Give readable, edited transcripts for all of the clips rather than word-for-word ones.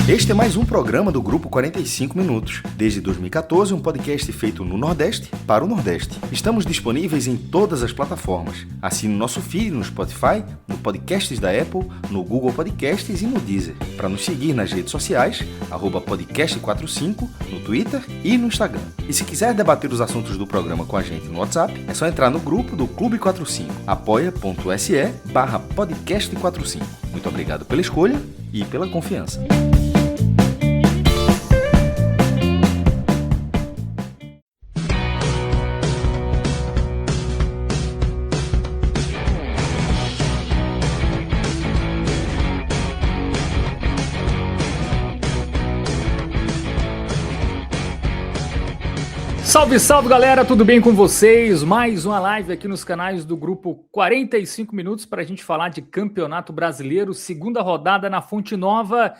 Este é mais um programa do Grupo 45 Minutos. Desde 2014, um podcast feito no Nordeste para o Nordeste. Estamos disponíveis em todas as plataformas. Assine o nosso feed no Spotify, no Podcasts da Apple, no Google Podcasts e no Deezer. Para nos seguir nas redes sociais, @podcast45, no Twitter e no Instagram. E se quiser debater os assuntos do programa com a gente no WhatsApp, é só entrar no grupo do Clube 45, apoia.se/podcast45. Muito obrigado pela escolha e pela confiança. Salve, salve galera, tudo bem com vocês? Mais uma live aqui nos canais do grupo 45 Minutos para a gente falar de Campeonato Brasileiro, segunda rodada na Fonte Nova.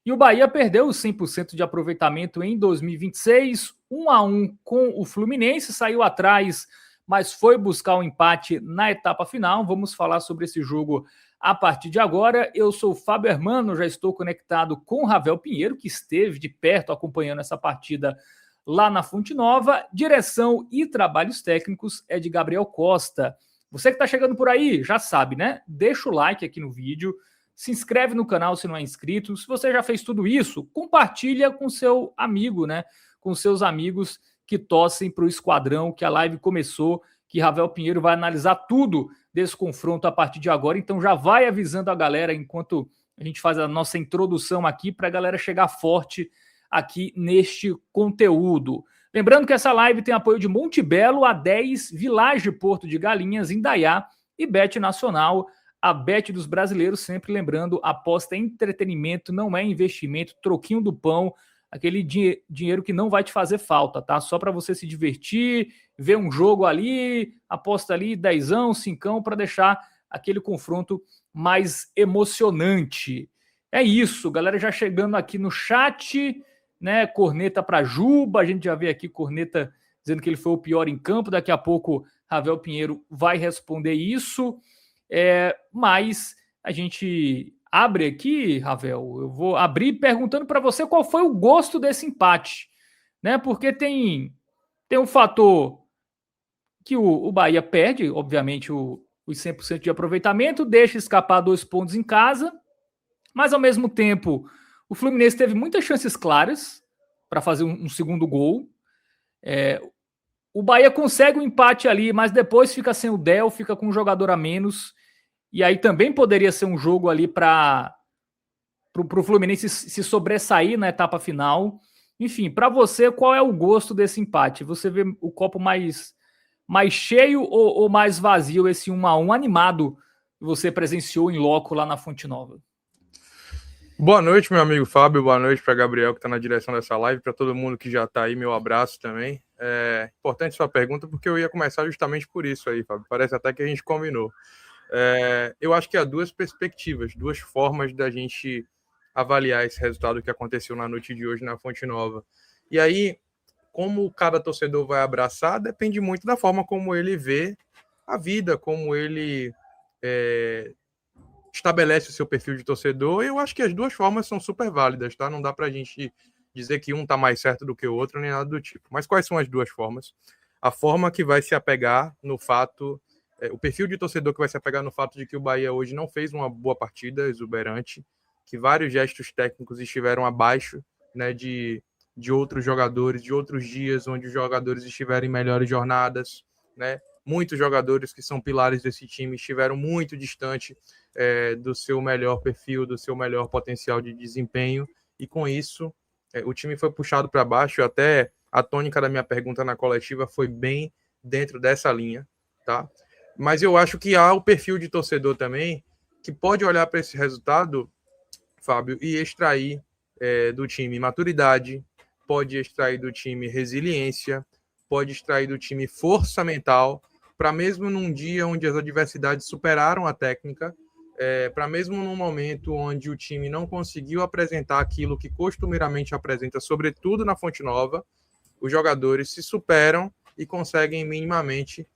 E o Bahia perdeu os 100% de aproveitamento em 2026, 1-1 com o Fluminense, saiu atrás, mas foi buscar um empate na etapa final. Vamos falar sobre esse jogo a partir de agora. Eu sou o Fábio Hermano, já estou conectado com o Ravel Pinheiro, que esteve de perto acompanhando essa partida lá na Fonte Nova. Direção e trabalhos técnicos é de Gabriel Costa. Você que está chegando por aí, já sabe, né? Deixa o like aqui no vídeo, se inscreve no canal se não é inscrito. Se você já fez tudo isso, compartilha com seu amigo, né? Com seus amigos que torcem para o Esquadrão, que a live começou, que Ravel Pinheiro vai analisar tudo desse confronto a partir de agora. Então já vai avisando a galera enquanto a gente faz a nossa introdução aqui para a galera chegar forte aqui neste conteúdo. Lembrando que essa live tem apoio de Monte Belo, A10, Village Porto de Galinhas, Indaiá e Bet Nacional, a Bet dos brasileiros, sempre lembrando, aposta em entretenimento, não é investimento, troquinho do pão, aquele dinheiro que não vai te fazer falta, tá? Só para você se divertir, ver um jogo ali, aposta ali, 10ão, 5ão, para deixar aquele confronto mais emocionante. É isso, galera já chegando aqui no chat, né, corneta para Juba, a gente já vê aqui corneta dizendo que ele foi o pior em campo, daqui a pouco Ravel Pinheiro vai responder isso, mas a gente abre aqui, Ravel, eu vou abrir perguntando para você qual foi o gosto desse empate, né, porque tem um fator que o Bahia perde, obviamente, os 100% de aproveitamento, deixa escapar 2 pontos em casa, mas ao mesmo tempo o Fluminense teve muitas chances claras para fazer um segundo gol. O Bahia consegue um empate ali, mas depois fica sem o Del, fica com um jogador a menos. E aí também poderia ser um jogo ali para o Fluminense se sobressair na etapa final. Enfim, para você, qual é o gosto desse empate? Você vê o copo mais cheio ou mais vazio, esse 1-1 animado que você presenciou em loco lá na Fonte Nova? Boa noite, meu amigo Fábio, boa noite para Gabriel, que está na direção dessa live, para todo mundo que já está aí, meu abraço também. É importante sua pergunta, porque eu ia começar justamente por isso aí, Fábio, parece até que a gente combinou. Eu acho que há duas perspectivas, duas formas da gente avaliar esse resultado que aconteceu na noite de hoje na Fonte Nova. E aí, como cada torcedor vai abraçar, depende muito da forma como ele vê a vida, como ele estabelece o seu perfil de torcedor. Eu acho que as duas formas são super válidas, tá? Não dá pra gente dizer que um tá mais certo do que o outro, nem nada do tipo. Mas quais são as duas formas? A forma que vai se apegar no fato, o perfil de torcedor que vai se apegar no fato de que o Bahia hoje não fez uma boa partida exuberante, que vários gestos técnicos estiveram abaixo, né, de outros jogadores, de outros dias onde os jogadores estiveram em melhores jornadas, né? Muitos jogadores que são pilares desse time estiveram muito distante do seu melhor perfil, do seu melhor potencial de desempenho, e com isso o time foi puxado para baixo. Até a tônica da minha pergunta na coletiva foi bem dentro dessa linha, tá? Mas eu acho que há o perfil de torcedor também que pode olhar para esse resultado, Fábio, e extrair do time maturidade, pode extrair do time resiliência, pode extrair do time força mental, para mesmo num dia onde as adversidades superaram a técnica, para mesmo num momento onde o time não conseguiu apresentar aquilo que costumeiramente apresenta, sobretudo na Fonte Nova, os jogadores se superam e conseguem minimamente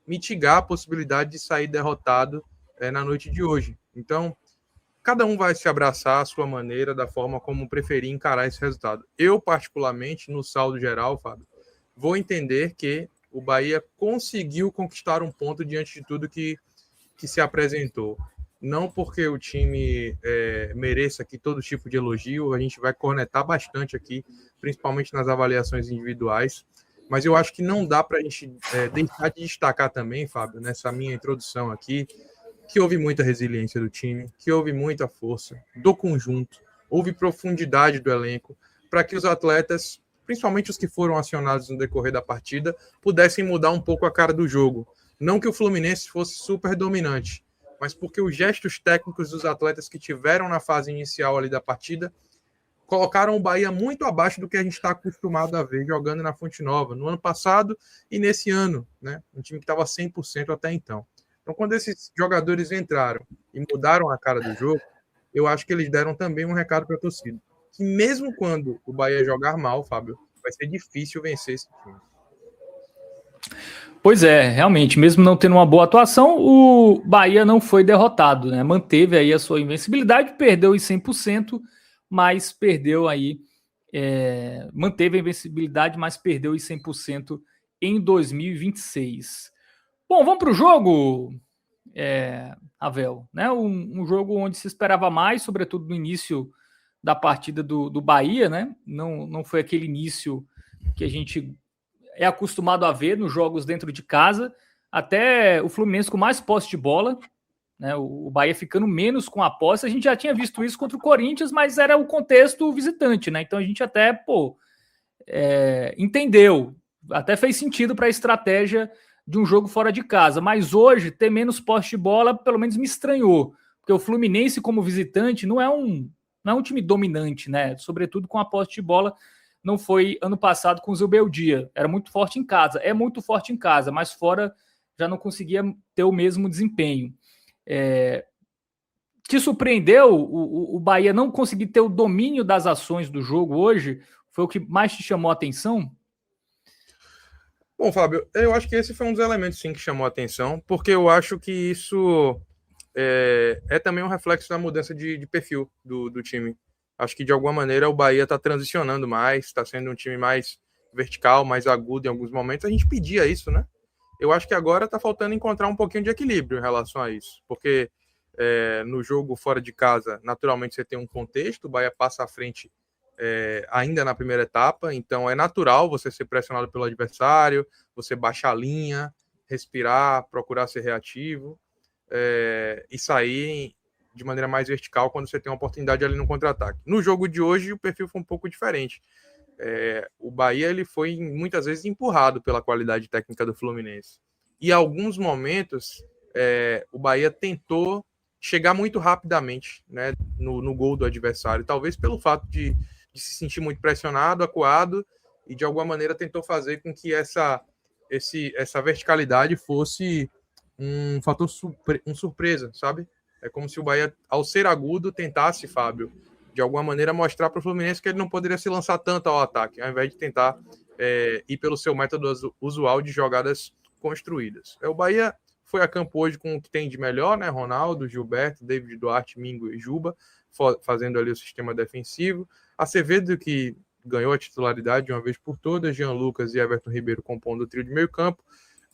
mitigar a possibilidade de sair derrotado na noite de hoje. Então, cada um vai se abraçar à sua maneira, da forma como preferir encarar esse resultado. Eu, particularmente, no saldo geral, Fábio, vou entender que o Bahia conseguiu conquistar um ponto diante de tudo que se apresentou. Não porque o time mereça aqui todo tipo de elogio, a gente vai cornetar bastante aqui, principalmente nas avaliações individuais, mas eu acho que não dá para a gente deixar de destacar também, Fábio, nessa minha introdução aqui, que houve muita resiliência do time, que houve muita força do conjunto, houve profundidade do elenco, para que os atletas, principalmente os que foram acionados no decorrer da partida, pudessem mudar um pouco a cara do jogo. Não que o Fluminense fosse super dominante, mas porque os gestos técnicos dos atletas que tiveram na fase inicial ali da partida colocaram o Bahia muito abaixo do que a gente está acostumado a ver jogando na Fonte Nova, no ano passado e nesse ano, né? Um time que estava 100% até então. Então, quando esses jogadores entraram e mudaram a cara do jogo, eu acho que eles deram também um recado para a torcida. Que mesmo quando o Bahia jogar mal, Fábio, vai ser difícil vencer esse time. Pois é, realmente, mesmo não tendo uma boa atuação, o Bahia não foi derrotado, né? Manteve aí a sua invencibilidade, perdeu em 100%, mas perdeu aí, manteve a invencibilidade, mas perdeu em 100% em 2026. Bom, vamos para o jogo, Ravel, né? Um jogo onde se esperava mais, sobretudo no início da partida do Bahia, né? Não foi aquele início que a gente é acostumado a ver nos jogos dentro de casa, até o Fluminense com mais posse de bola, né? O Bahia ficando menos com a posse. A gente já tinha visto isso contra o Corinthians, mas era o contexto visitante, né? Então a gente até, entendeu, até fez sentido para a estratégia de um jogo fora de casa, mas hoje ter menos posse de bola pelo menos me estranhou, porque o Fluminense como visitante não é um time dominante, né? Sobretudo com a posse de bola. Não foi ano passado com o Zubeldia, era muito forte em casa, é muito forte em casa, mas fora já não conseguia ter o mesmo desempenho. Te surpreendeu o Bahia não conseguir ter o domínio das ações do jogo hoje? Foi o que mais te chamou a atenção? Bom, Fábio, eu acho que esse foi um dos elementos, sim, que chamou a atenção, porque eu acho que isso é também um reflexo da mudança de perfil do time. Acho que, de alguma maneira, o Bahia está transicionando mais, está sendo um time mais vertical, mais agudo em alguns momentos. A gente pedia isso, né? Eu acho que agora está faltando encontrar um pouquinho de equilíbrio em relação a isso, porque no jogo fora de casa, naturalmente, você tem um contexto, o Bahia passa à frente ainda na primeira etapa, então é natural você ser pressionado pelo adversário, você baixar a linha, respirar, procurar ser reativo e sair de maneira mais vertical quando você tem uma oportunidade ali no contra-ataque. No jogo de hoje, o perfil foi um pouco diferente. O Bahia ele foi muitas vezes empurrado pela qualidade técnica do Fluminense. E em alguns momentos, o Bahia tentou chegar muito rapidamente, né, no gol do adversário, talvez pelo fato de se sentir muito pressionado, acuado, e de alguma maneira tentou fazer com que essa verticalidade fosse um fator surpresa, sabe? É como se o Bahia, ao ser agudo, tentasse, Fábio, de alguma maneira mostrar para o Fluminense que ele não poderia se lançar tanto ao ataque, ao invés de tentar ir pelo seu método usual de jogadas construídas. O Bahia foi a campo hoje com o que tem de melhor, né? Ronaldo, Gilberto, David Duarte, Mingo e Juba, fazendo ali o sistema defensivo. Acevedo, que ganhou a titularidade de uma vez por todas, Jean Lucas e Everton Ribeiro compondo o trio de meio campo.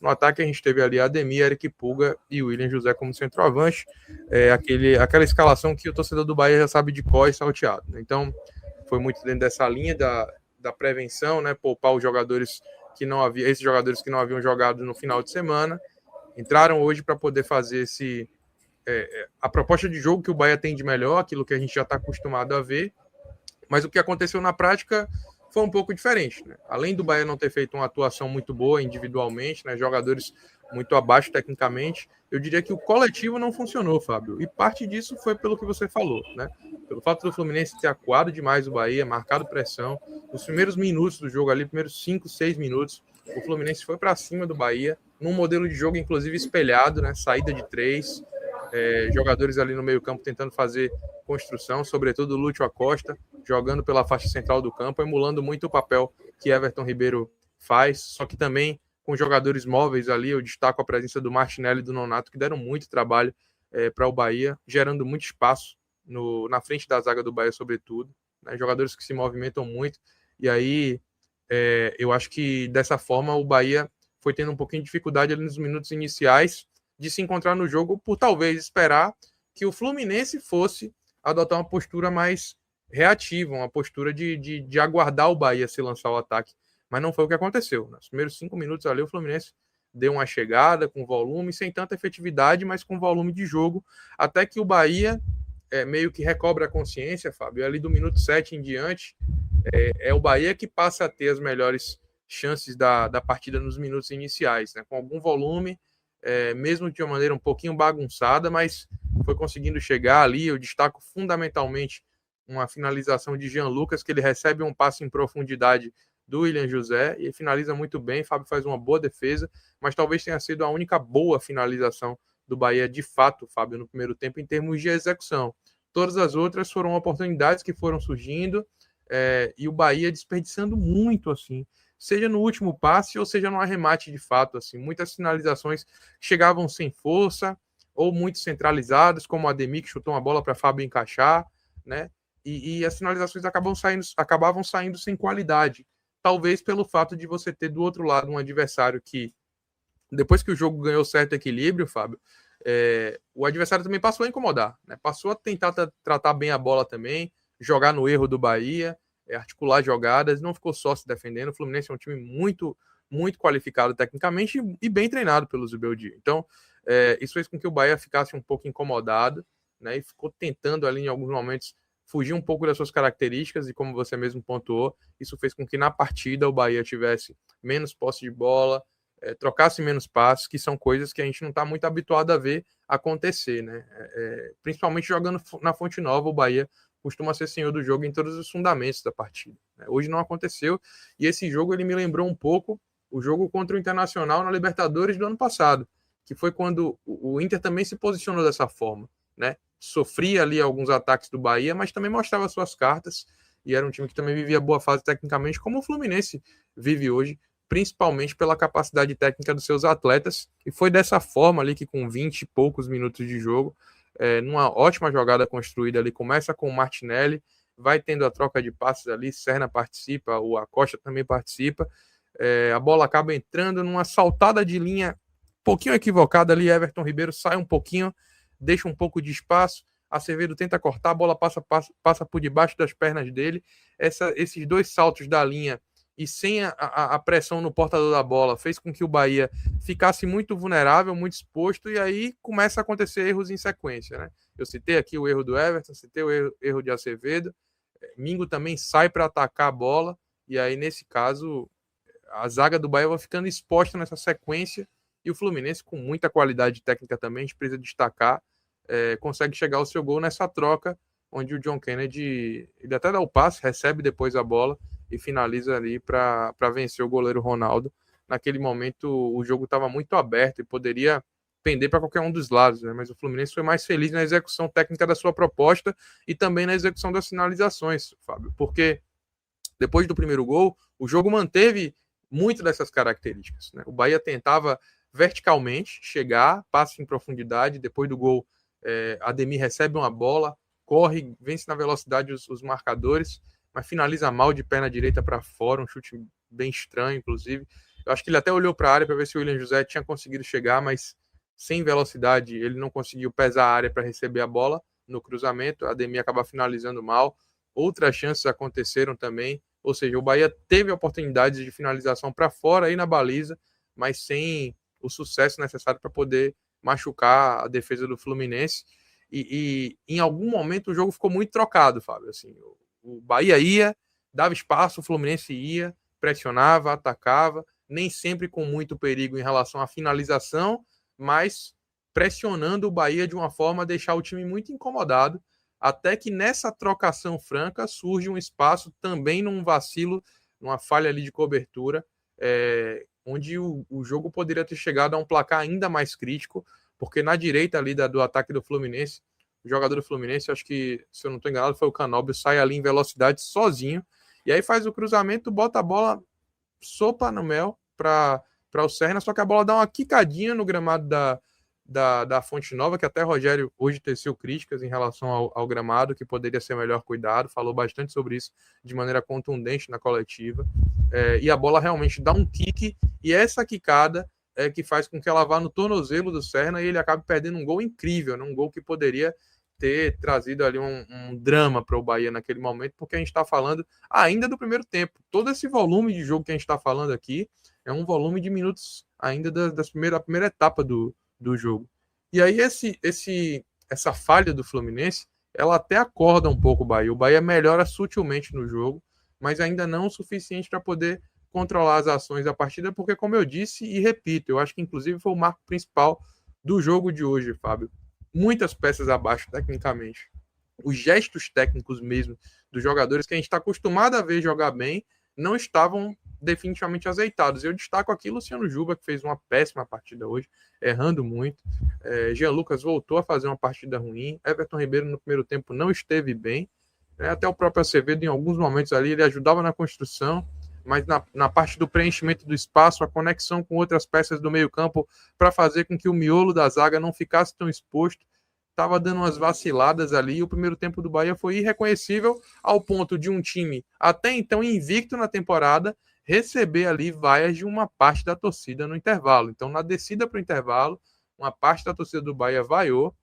No ataque a gente teve ali Ademir, Eric Pulga e William José como centroavante. Aquela escalação que o torcedor do Bahia já sabe de cor e salteado. Então, foi muito dentro dessa linha da prevenção, né? Poupar os jogadores esses jogadores que não haviam jogado no final de semana. Entraram hoje para poder fazer a proposta de jogo que o Bahia tem de melhor, aquilo que a gente já está acostumado a ver. Mas o que aconteceu na prática foi um pouco diferente, né? Além do Bahia não ter feito uma atuação muito boa individualmente, né, jogadores muito abaixo tecnicamente, eu diria que o coletivo não funcionou, Fábio. E parte disso foi pelo que você falou, né? Pelo fato do Fluminense ter acuado demais o Bahia, marcado pressão. Os primeiros minutos do jogo ali, primeiros 5, 6 minutos, o Fluminense foi para cima do Bahia, num modelo de jogo, inclusive, espelhado, né? Saída de 3, jogadores ali no meio campo tentando fazer construção, sobretudo o Lúcio Acosta, jogando pela faixa central do campo, emulando muito o papel que Everton Ribeiro faz, só que também com jogadores móveis ali. Eu destaco a presença do Martinelli e do Nonato, que deram muito trabalho para o Bahia, gerando muito espaço na frente da zaga do Bahia, sobretudo, né? Jogadores que se movimentam muito, e aí eu acho que dessa forma o Bahia foi tendo um pouquinho de dificuldade ali nos minutos iniciais de se encontrar no jogo, por talvez esperar que o Fluminense fosse adotar uma postura mais reativa, uma postura de aguardar o Bahia se lançar o ataque, mas não foi o que aconteceu. Nos primeiros 5 minutos ali o Fluminense deu uma chegada com volume, sem tanta efetividade, mas com volume de jogo, até que o Bahia meio que recobra a consciência, Fábio, ali do minuto 7 em diante, é o Bahia que passa a ter as melhores chances da partida nos minutos iniciais, né? Com algum volume, mesmo de uma maneira um pouquinho bagunçada, mas foi conseguindo chegar ali. Eu destaco fundamentalmente uma finalização de Jean Lucas, que ele recebe um passe em profundidade do William José e finaliza muito bem. Fábio faz uma boa defesa, mas talvez tenha sido a única boa finalização do Bahia de fato, Fábio, no primeiro tempo, em termos de execução. Todas as outras foram oportunidades que foram surgindo, e o Bahia desperdiçando muito, assim, seja no último passe ou seja no arremate de fato, assim, muitas finalizações chegavam sem força ou muito centralizadas, como o Ademir, que chutou uma bola para Fábio encaixar, né? E as finalizações acabavam saindo sem qualidade, talvez pelo fato de você ter do outro lado um adversário que, depois que o jogo ganhou certo equilíbrio, Fábio, o adversário também passou a incomodar, né? Passou a tentar tratar bem a bola também, jogar no erro do Bahia, articular jogadas, não ficou só se defendendo. O Fluminense é um time muito, muito qualificado tecnicamente e bem treinado pelo Zubeldia. Então, isso fez com que o Bahia ficasse um pouco incomodado, né? E ficou tentando ali em alguns momentos fugir um pouco das suas características, e como você mesmo pontuou, isso fez com que na partida o Bahia tivesse menos posse de bola, trocasse menos passes, que são coisas que a gente não está muito habituado a ver acontecer, né? Principalmente jogando na Fonte Nova, o Bahia costuma ser senhor do jogo em todos os fundamentos da partida, né? Hoje não aconteceu, e esse jogo ele me lembrou um pouco o jogo contra o Internacional na Libertadores do ano passado, que foi quando o Inter também se posicionou dessa forma, né? Sofria ali alguns ataques do Bahia, mas também mostrava suas cartas, e era um time que também vivia boa fase tecnicamente, como o Fluminense vive hoje, principalmente pela capacidade técnica dos seus atletas, e foi dessa forma ali que com 20 e poucos minutos de jogo, numa ótima jogada construída ali, começa com o Martinelli, vai tendo a troca de passes ali, Serna participa, o Acosta também participa, a bola acaba entrando numa saltada de linha um pouquinho equivocada ali, Everton Ribeiro sai um pouquinho, deixa um pouco de espaço, Acevedo tenta cortar, a bola passa por debaixo das pernas dele, esses dois saltos da linha e sem a pressão no portador da bola, fez com que o Bahia ficasse muito vulnerável, muito exposto, e aí começa a acontecer erros em sequência, né? Eu citei aqui o erro do Everton, citei o erro de Acevedo, Mingo também sai para atacar a bola, e aí nesse caso a zaga do Bahia vai ficando exposta nessa sequência, e o Fluminense, com muita qualidade técnica também, a gente precisa destacar, consegue chegar ao seu gol nessa troca, onde o John Kennedy, ele até dá o passe, recebe depois a bola, e finaliza ali para vencer o goleiro Ronaldo. Naquele momento o jogo estava muito aberto e poderia pender para qualquer um dos lados, né? Mas o Fluminense foi mais feliz na execução técnica da sua proposta e também na execução das finalizações, Fábio, porque depois do primeiro gol, o jogo manteve muito dessas características, né? O Bahia tentava verticalmente chegar, passe em profundidade, depois do gol, Ademir recebe uma bola, corre, vence na velocidade os marcadores, mas finaliza mal de perna direita para fora, um chute bem estranho, inclusive. Eu acho que ele até olhou para a área para ver se o William José tinha conseguido chegar, mas sem velocidade ele não conseguiu pesar a área para receber a bola no cruzamento. A Ademir acaba finalizando mal. Outras chances aconteceram também, ou seja, o Bahia teve oportunidades de finalização para fora aí na baliza, mas sem o sucesso necessário para poder machucar a defesa do Fluminense. E em algum momento o jogo ficou muito trocado, Fábio, assim, o Bahia ia, dava espaço, o Fluminense ia, pressionava, atacava, nem sempre com muito perigo em relação à finalização, mas pressionando o Bahia de uma forma a deixar o time muito incomodado, até que nessa trocação franca surge um espaço também num vacilo, numa falha ali de cobertura, onde o jogo poderia ter chegado a um placar ainda mais crítico, porque na direita ali do ataque do Fluminense, o jogador do Fluminense, acho que, se eu não estou enganado, foi o Canóbio, sai ali em velocidade sozinho, e aí faz o cruzamento, bota a bola, sopa no mel para o Serna, só que a bola dá uma quicadinha no gramado da Fonte Nova, que até Rogério hoje teceu críticas em relação ao gramado, que poderia ser melhor cuidado, falou bastante sobre isso de maneira contundente na coletiva, e a bola realmente dá um quique, e essa quicada é que faz com que ela vá no tornozelo do Serna e ele acabe perdendo um gol incrível, né? Um gol que poderia ter trazido ali um drama para o Bahia naquele momento, porque a gente está falando ainda do primeiro tempo. Todo esse volume de jogo que a gente está falando aqui é um volume de minutos ainda da primeira etapa do jogo. E aí essa falha do Fluminense, ela até acorda um pouco o Bahia. O Bahia melhora sutilmente no jogo, mas ainda não o suficiente para poder controlar as ações da partida, porque, como eu disse e repito, eu acho que inclusive foi o marco principal do jogo de hoje, Fábio. Muitas peças abaixo tecnicamente. Os gestos técnicos mesmo dos jogadores que a gente está acostumado a ver jogar bem não estavam definitivamente azeitados. Eu destaco aqui Luciano Juba, que fez uma péssima partida hoje, errando muito. Jean Lucas voltou a fazer uma partida ruim. Everton Ribeiro no primeiro tempo não esteve bem. Até o próprio Acevedo, em alguns momentos ali, ele ajudava na construção, mas na parte do preenchimento do espaço, a conexão com outras peças do meio-campo para fazer com que o miolo da zaga não ficasse tão exposto, estava dando umas vaciladas ali, e o primeiro tempo do Bahia foi irreconhecível ao ponto de um time até então invicto na temporada receber ali vaias de uma parte da torcida no intervalo. Então, na descida para o intervalo, uma parte da torcida do Bahia vaiou,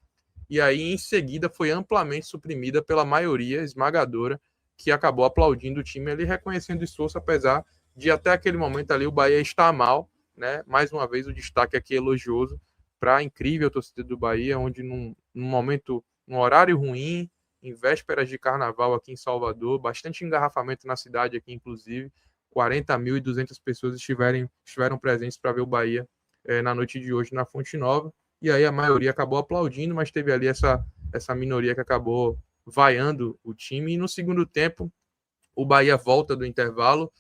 e aí em seguida foi amplamente suprimida pela maioria esmagadora, que acabou aplaudindo o time ali, reconhecendo o esforço, apesar de até aquele momento ali o Bahia estar mal, né? Mais uma vez o destaque aqui elogioso para a incrível torcida do Bahia, onde num momento, num horário ruim, em vésperas de carnaval aqui em Salvador, bastante engarrafamento na cidade aqui, inclusive, 40.200 pessoas estiveram presentes para ver o Bahia na noite de hoje na Fonte Nova, e aí a maioria acabou aplaudindo, mas teve ali essa minoria que acabou vaiando o time, e no segundo tempo o Bahia volta do intervalo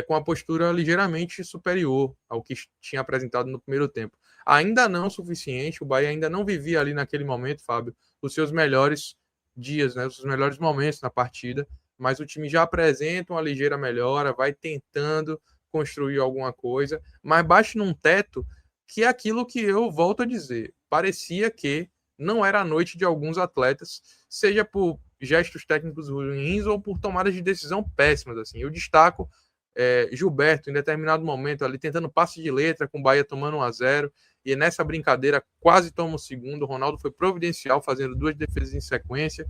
com a postura ligeiramente superior ao que tinha apresentado no primeiro tempo. Ainda não o suficiente, o Bahia ainda não vivia ali naquele momento, Fábio, os seus melhores dias, né, os seus melhores momentos na partida, mas o time já apresenta uma ligeira melhora, vai tentando construir alguma coisa, mas bate num teto que é aquilo que eu volto a dizer, parecia que não era a noite de alguns atletas, seja por gestos técnicos ruins ou por tomadas de decisão péssimas. Assim. Eu destaco Gilberto, em determinado momento, ali tentando passe de letra, com o Bahia tomando 1-0, e nessa brincadeira quase toma o segundo. O Ronaldo foi providencial, fazendo 2 defesas em sequência.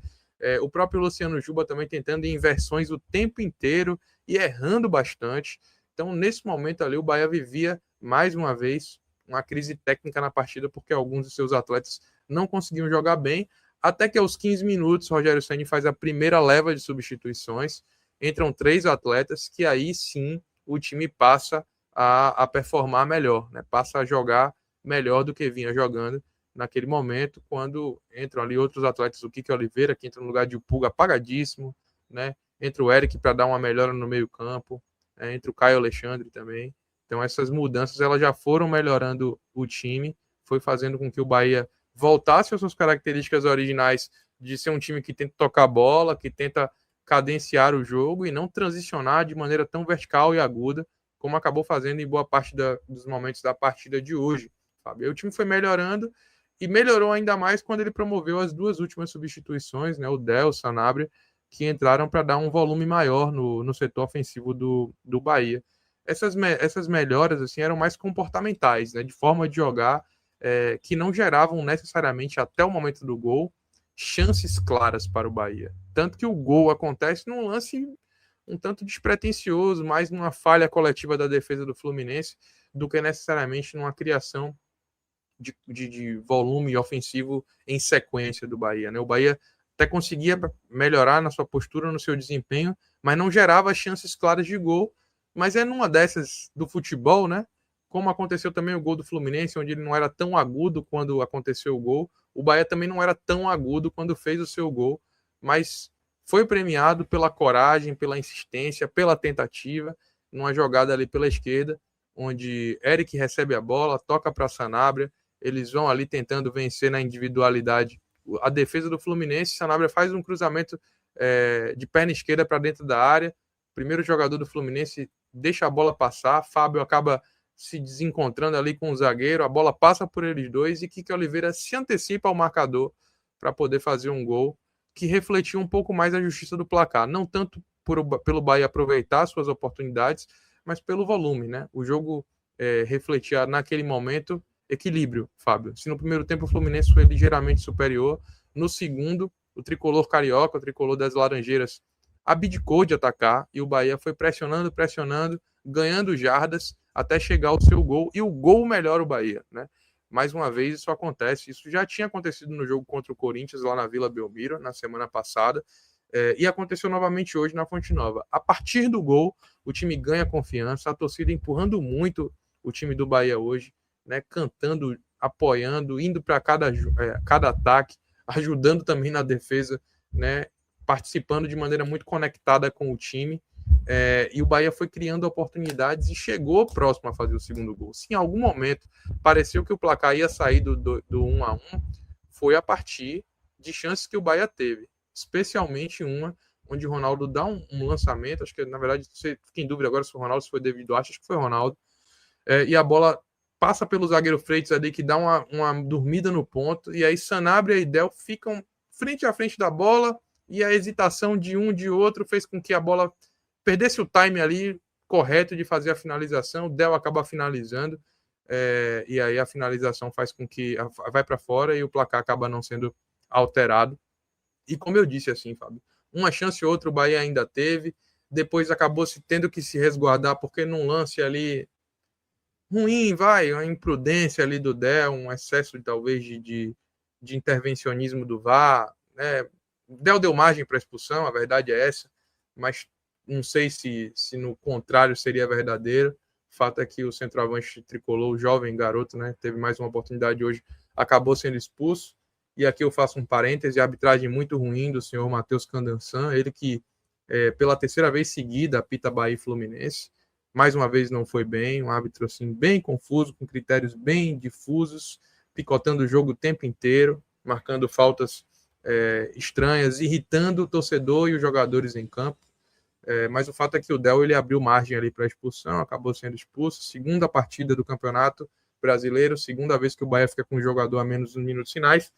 O próprio Luciano Juba também tentando inversões o tempo inteiro e errando bastante. Então, nesse momento ali, o Bahia vivia, mais uma vez, uma crise técnica na partida, porque alguns de seus atletas não conseguiam jogar bem, até que aos 15 minutos, Rogério Ceni faz a primeira leva de substituições, entram 3 atletas, que aí sim o time passa a performar melhor, né? Passa a jogar melhor do que vinha jogando naquele momento, quando entram ali outros atletas, o Kike Oliveira, que entra no lugar de Pulga apagadíssimo, né? Entra o Eric para dar uma melhora no meio campo, entra o Caio Alexandre também. Então essas mudanças elas já foram melhorando o time, foi fazendo com que o Bahia voltasse às suas características originais de ser um time que tenta tocar a bola, que tenta cadenciar o jogo e não transicionar de maneira tão vertical e aguda, como acabou fazendo em boa parte dos momentos da partida de hoje. Sabe? O time foi melhorando e melhorou ainda mais quando ele promoveu as 2 últimas substituições, né? O Del, o Sanabria, que entraram para dar um volume maior no setor ofensivo do Bahia. Essas melhoras assim, eram mais comportamentais, né? De forma de jogar, que não geravam necessariamente, até o momento do gol, chances claras para o Bahia. Tanto que o gol acontece num lance um tanto despretensioso, mais numa falha coletiva da defesa do Fluminense, do que necessariamente numa criação de volume ofensivo em sequência do Bahia. Né? O Bahia até conseguia melhorar na sua postura, no seu desempenho, mas não gerava chances claras de gol. Mas é numa dessas do futebol, né? Como aconteceu também o gol do Fluminense, onde ele não era tão agudo quando aconteceu o gol. O Bahia também não era tão agudo quando fez o seu gol, mas foi premiado pela coragem, pela insistência, pela tentativa, numa jogada ali pela esquerda, onde Eric recebe a bola, toca para Sanabria, eles vão ali tentando vencer na individualidade a defesa do Fluminense. Sanabria faz um cruzamento de perna esquerda para dentro da área, o primeiro jogador do Fluminense deixa a bola passar, Fábio acaba se desencontrando ali com o zagueiro, a bola passa por eles dois e Kike Oliveira se antecipa ao marcador para poder fazer um gol que refletiu um pouco mais a justiça do placar, não tanto pelo Bahia aproveitar suas oportunidades, mas pelo volume, né? O jogo refletia naquele momento equilíbrio, Fábio. Se no primeiro tempo o Fluminense foi ligeiramente superior, no segundo, o tricolor carioca, o tricolor das Laranjeiras, abdicou de atacar e o Bahia foi pressionando, ganhando jardas até chegar ao seu gol, e o gol melhora o Bahia, né? Mais uma vez isso acontece, isso já tinha acontecido no jogo contra o Corinthians lá na Vila Belmiro, na semana passada, e aconteceu novamente hoje na Fonte Nova. A partir do gol, o time ganha confiança, a torcida empurrando muito o time do Bahia hoje, né? Cantando, apoiando, indo para cada ataque, ajudando também na defesa, né? Participando de maneira muito conectada com o time, e o Bahia foi criando oportunidades e chegou próximo a fazer o segundo gol. Se em algum momento pareceu que o placar ia sair do 1-1, foi a partir de chances que o Bahia teve, especialmente uma onde o Ronaldo dá um lançamento, acho que na verdade você fica em dúvida agora se foi o Ronaldo, se foi o David Duarte, acho que foi o Ronaldo, e a bola passa pelo zagueiro Freitas ali, que dá uma dormida no ponto, e aí Sanabria e Del ficam frente a frente da bola, e a hesitação de um de outro fez com que a bola perdesse o time ali correto de fazer a finalização. O Del acaba finalizando, e aí a finalização faz com que vai para fora e o placar acaba não sendo alterado. E como eu disse, assim, Fábio, uma chance ou outra o Bahia ainda teve, depois acabou tendo que se resguardar, porque num lance ali ruim, uma imprudência ali do Del, um excesso talvez de intervencionismo do VAR, né? Del deu margem para expulsão, a verdade é essa, mas não sei se no contrário seria verdadeiro. O fato é que o centroavante tricolor, o jovem garoto, né, teve mais uma oportunidade hoje, acabou sendo expulso. E aqui eu faço um parêntese, a arbitragem muito ruim do senhor Matheus Candançan, ele que pela terceira vez seguida apita Bahia e Fluminense, mais uma vez não foi bem, um árbitro assim, bem confuso, com critérios bem difusos, picotando o jogo o tempo inteiro, marcando faltas estranhas, irritando o torcedor e os jogadores em campo. Mas o fato é que o Del ele abriu margem ali para a expulsão, acabou sendo expulso. Segunda partida do Campeonato Brasileiro, segunda vez que o Bahia fica com um jogador a menos nos minutos finais.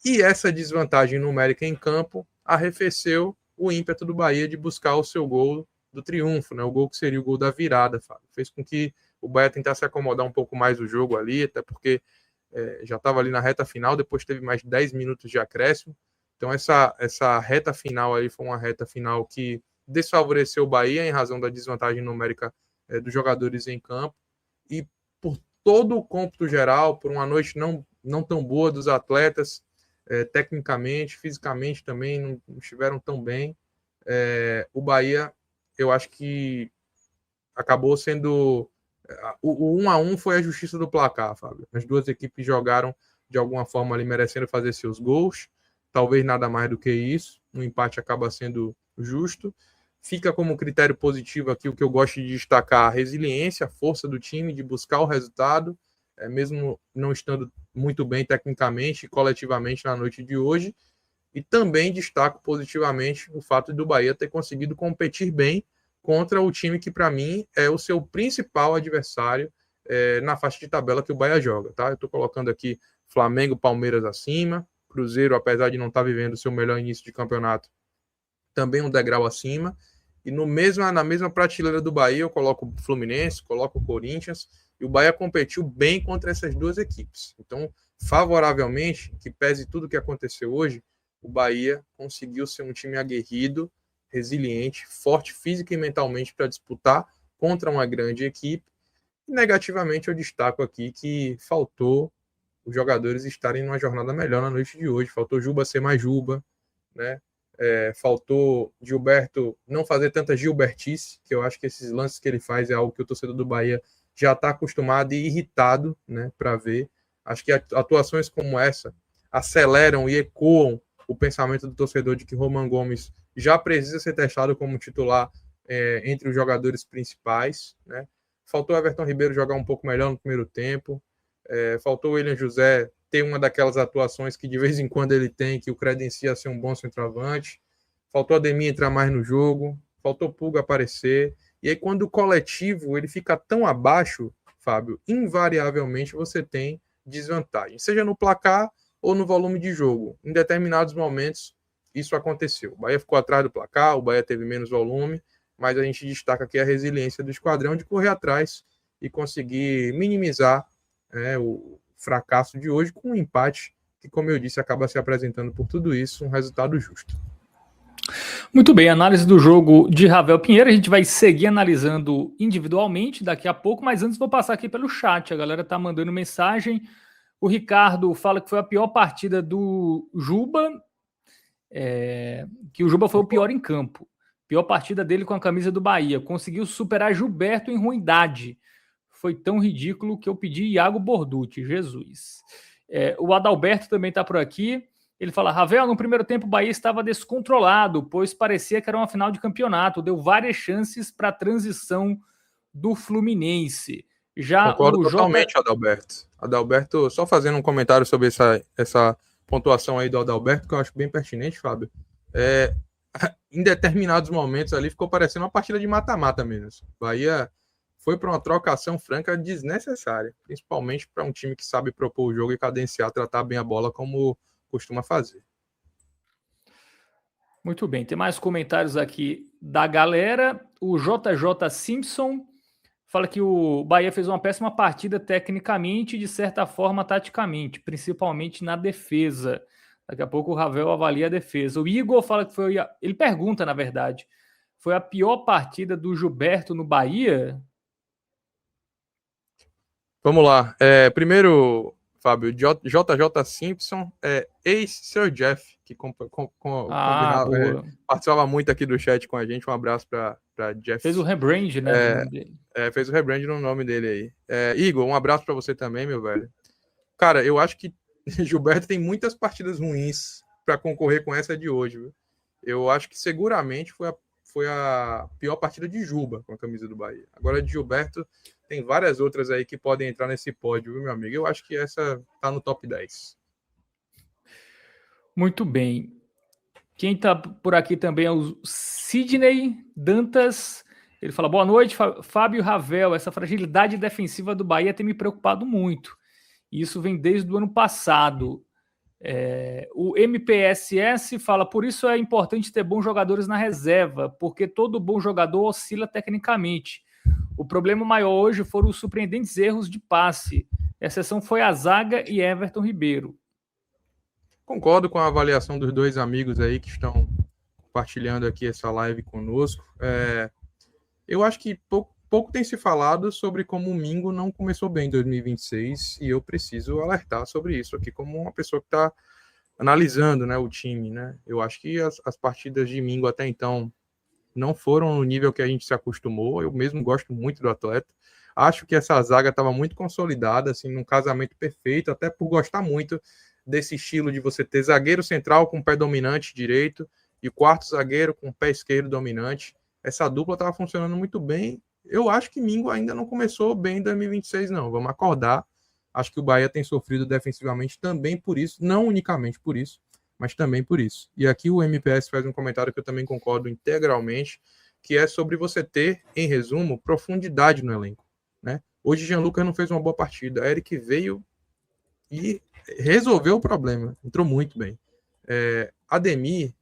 E essa desvantagem numérica em campo arrefeceu o ímpeto do Bahia de buscar o seu gol do triunfo, né? O gol que seria o gol da virada, Fábio. Fez com que o Bahia tentasse acomodar um pouco mais o jogo ali, até porque já estava ali na reta final, depois teve mais 10 minutos de acréscimo. Então essa reta final aí foi uma reta final que desfavoreceu o Bahia em razão da desvantagem numérica dos jogadores em campo, e por todo o cômputo geral, por uma noite não tão boa dos atletas, tecnicamente, fisicamente também não estiveram tão bem. O Bahia, eu acho que acabou sendo... O 1-1 foi a justiça do placar, Fábio. As duas equipes jogaram de alguma forma ali merecendo fazer seus gols, talvez nada mais do que isso. Um empate acaba sendo justo. Fica como critério positivo aqui o que eu gosto de destacar: a resiliência, a força do time de buscar o resultado, mesmo não estando muito bem tecnicamente e coletivamente na noite de hoje. E também destaco positivamente o fato do Bahia ter conseguido competir bem contra o time que, para mim, é o seu principal adversário na faixa de tabela que o Bahia joga. Tá? Eu estou colocando aqui Flamengo, Palmeiras acima, Cruzeiro, apesar de não estar vivendo o seu melhor início de campeonato, também um degrau acima. E na mesma prateleira do Bahia eu coloco o Fluminense, coloco o Corinthians, e o Bahia competiu bem contra essas duas equipes. Então, favoravelmente, que pese tudo que aconteceu hoje, o Bahia conseguiu ser um time aguerrido, resiliente, forte física e mentalmente para disputar contra uma grande equipe. E negativamente eu destaco aqui que faltou os jogadores estarem numa jornada melhor na noite de hoje. Faltou Juba ser mais Juba, né? Faltou Gilberto não fazer tanta Gilbertice, que eu acho que esses lances que ele faz é algo que o torcedor do Bahia já está acostumado e irritado, né, para ver. Acho que atuações como essa aceleram e ecoam o pensamento do torcedor de que Roman Gomes já precisa ser testado como titular entre os jogadores principais, né? Faltou Everton Ribeiro jogar um pouco melhor no primeiro tempo, faltou o William José ter uma daquelas atuações que de vez em quando ele tem, que o credencia a ser um bom centroavante. Faltou Ademir entrar mais no jogo, faltou Pulga aparecer. E aí quando o coletivo ele fica tão abaixo, Fábio, invariavelmente você tem desvantagem, seja no placar ou no volume de jogo. Em determinados momentos, isso aconteceu. O Bahia ficou atrás do placar, o Bahia teve menos volume, mas a gente destaca aqui a resiliência do esquadrão de correr atrás e conseguir minimizar o fracasso de hoje com um empate que, como eu disse, acaba se apresentando por tudo isso um resultado justo. Muito bem, análise do jogo de Ravel Pinheiro. A gente vai seguir analisando individualmente daqui a pouco, mas antes vou passar aqui pelo chat. A galera tá mandando mensagem. O Ricardo fala que foi a pior partida do Juba, que o Juba foi o pior em campo. Pior partida dele com a camisa do Bahia. Conseguiu superar Gilberto em ruindade. Foi tão ridículo que eu pedi Iago Borducci. Jesus. O Adalberto também está por aqui. Ele fala, Ravel, no primeiro tempo o Bahia estava descontrolado, pois parecia que era uma final de campeonato. Deu várias chances para a transição do Fluminense. Já concordo totalmente, Adalberto. Adalberto, só fazendo um comentário sobre essa pontuação aí do Adalberto, que eu acho bem pertinente, Fábio. Em determinados momentos ali ficou parecendo uma partida de mata-mata mesmo. Bahia foi para uma trocação franca desnecessária, principalmente para um time que sabe propor o jogo e cadenciar, tratar bem a bola como costuma fazer. Muito bem, tem mais comentários aqui da galera. O JJ Simpson fala que o Bahia fez uma péssima partida tecnicamente e, de certa forma, taticamente, principalmente na defesa. Daqui a pouco o Ravel avalia a defesa. O Igor fala que foi... Ele pergunta, na verdade, foi a pior partida do Gilberto no Bahia? Vamos lá. Primeiro, Fábio, JJ Simpson, ex-Sir Jeff, que participava muito aqui do chat com a gente. Um abraço para Jeff. Fez o rebrand, né? No nome dele. Fez o rebrand no nome dele aí. Igor, um abraço para você também, meu velho. Cara, eu acho que Gilberto tem muitas partidas ruins para concorrer com essa de hoje, viu? Eu acho que seguramente foi a pior partida de Juba com a camisa do Bahia. Agora, de Gilberto, tem várias outras aí que podem entrar nesse pódio, viu, meu amigo? Eu acho que essa tá no top 10. Muito bem. Quem tá por aqui também é o Sidney Dantas. Ele fala, boa noite, Fábio Ravel. Essa fragilidade defensiva do Bahia tem me preocupado muito. Isso vem desde o ano passado. O MPSS fala, por isso é importante ter bons jogadores na reserva, porque todo bom jogador oscila tecnicamente. O problema maior hoje foram os surpreendentes erros de passe. A exceção foi a zaga e Everton Ribeiro. Concordo com a avaliação dos dois amigos aí que estão compartilhando aqui essa live conosco. Eu acho que pouco tem se falado sobre como o Mingo não começou bem em 2026 e eu preciso alertar sobre isso aqui como uma pessoa que está analisando, né, o time, né? Eu acho que as partidas de Mingo até então não foram no nível que a gente se acostumou. Eu mesmo gosto muito do atleta. Acho que essa zaga estava muito consolidada, assim, num casamento perfeito, até por gostar muito desse estilo de você ter zagueiro central com pé dominante direito e o quarto zagueiro com pé esquerdo dominante. Essa dupla estava funcionando muito bem. Eu acho que Mingo ainda não começou bem em 2026, não. Vamos acordar. Acho que o Bahia tem sofrido defensivamente também por isso, não unicamente por isso, mas também por isso. E aqui o MPS faz um comentário que eu também concordo integralmente, que é sobre você ter, em resumo, profundidade no elenco, né? Hoje Jean Lucas não fez uma boa partida. Eric veio e resolveu o problema. Entrou muito bem. Ademir,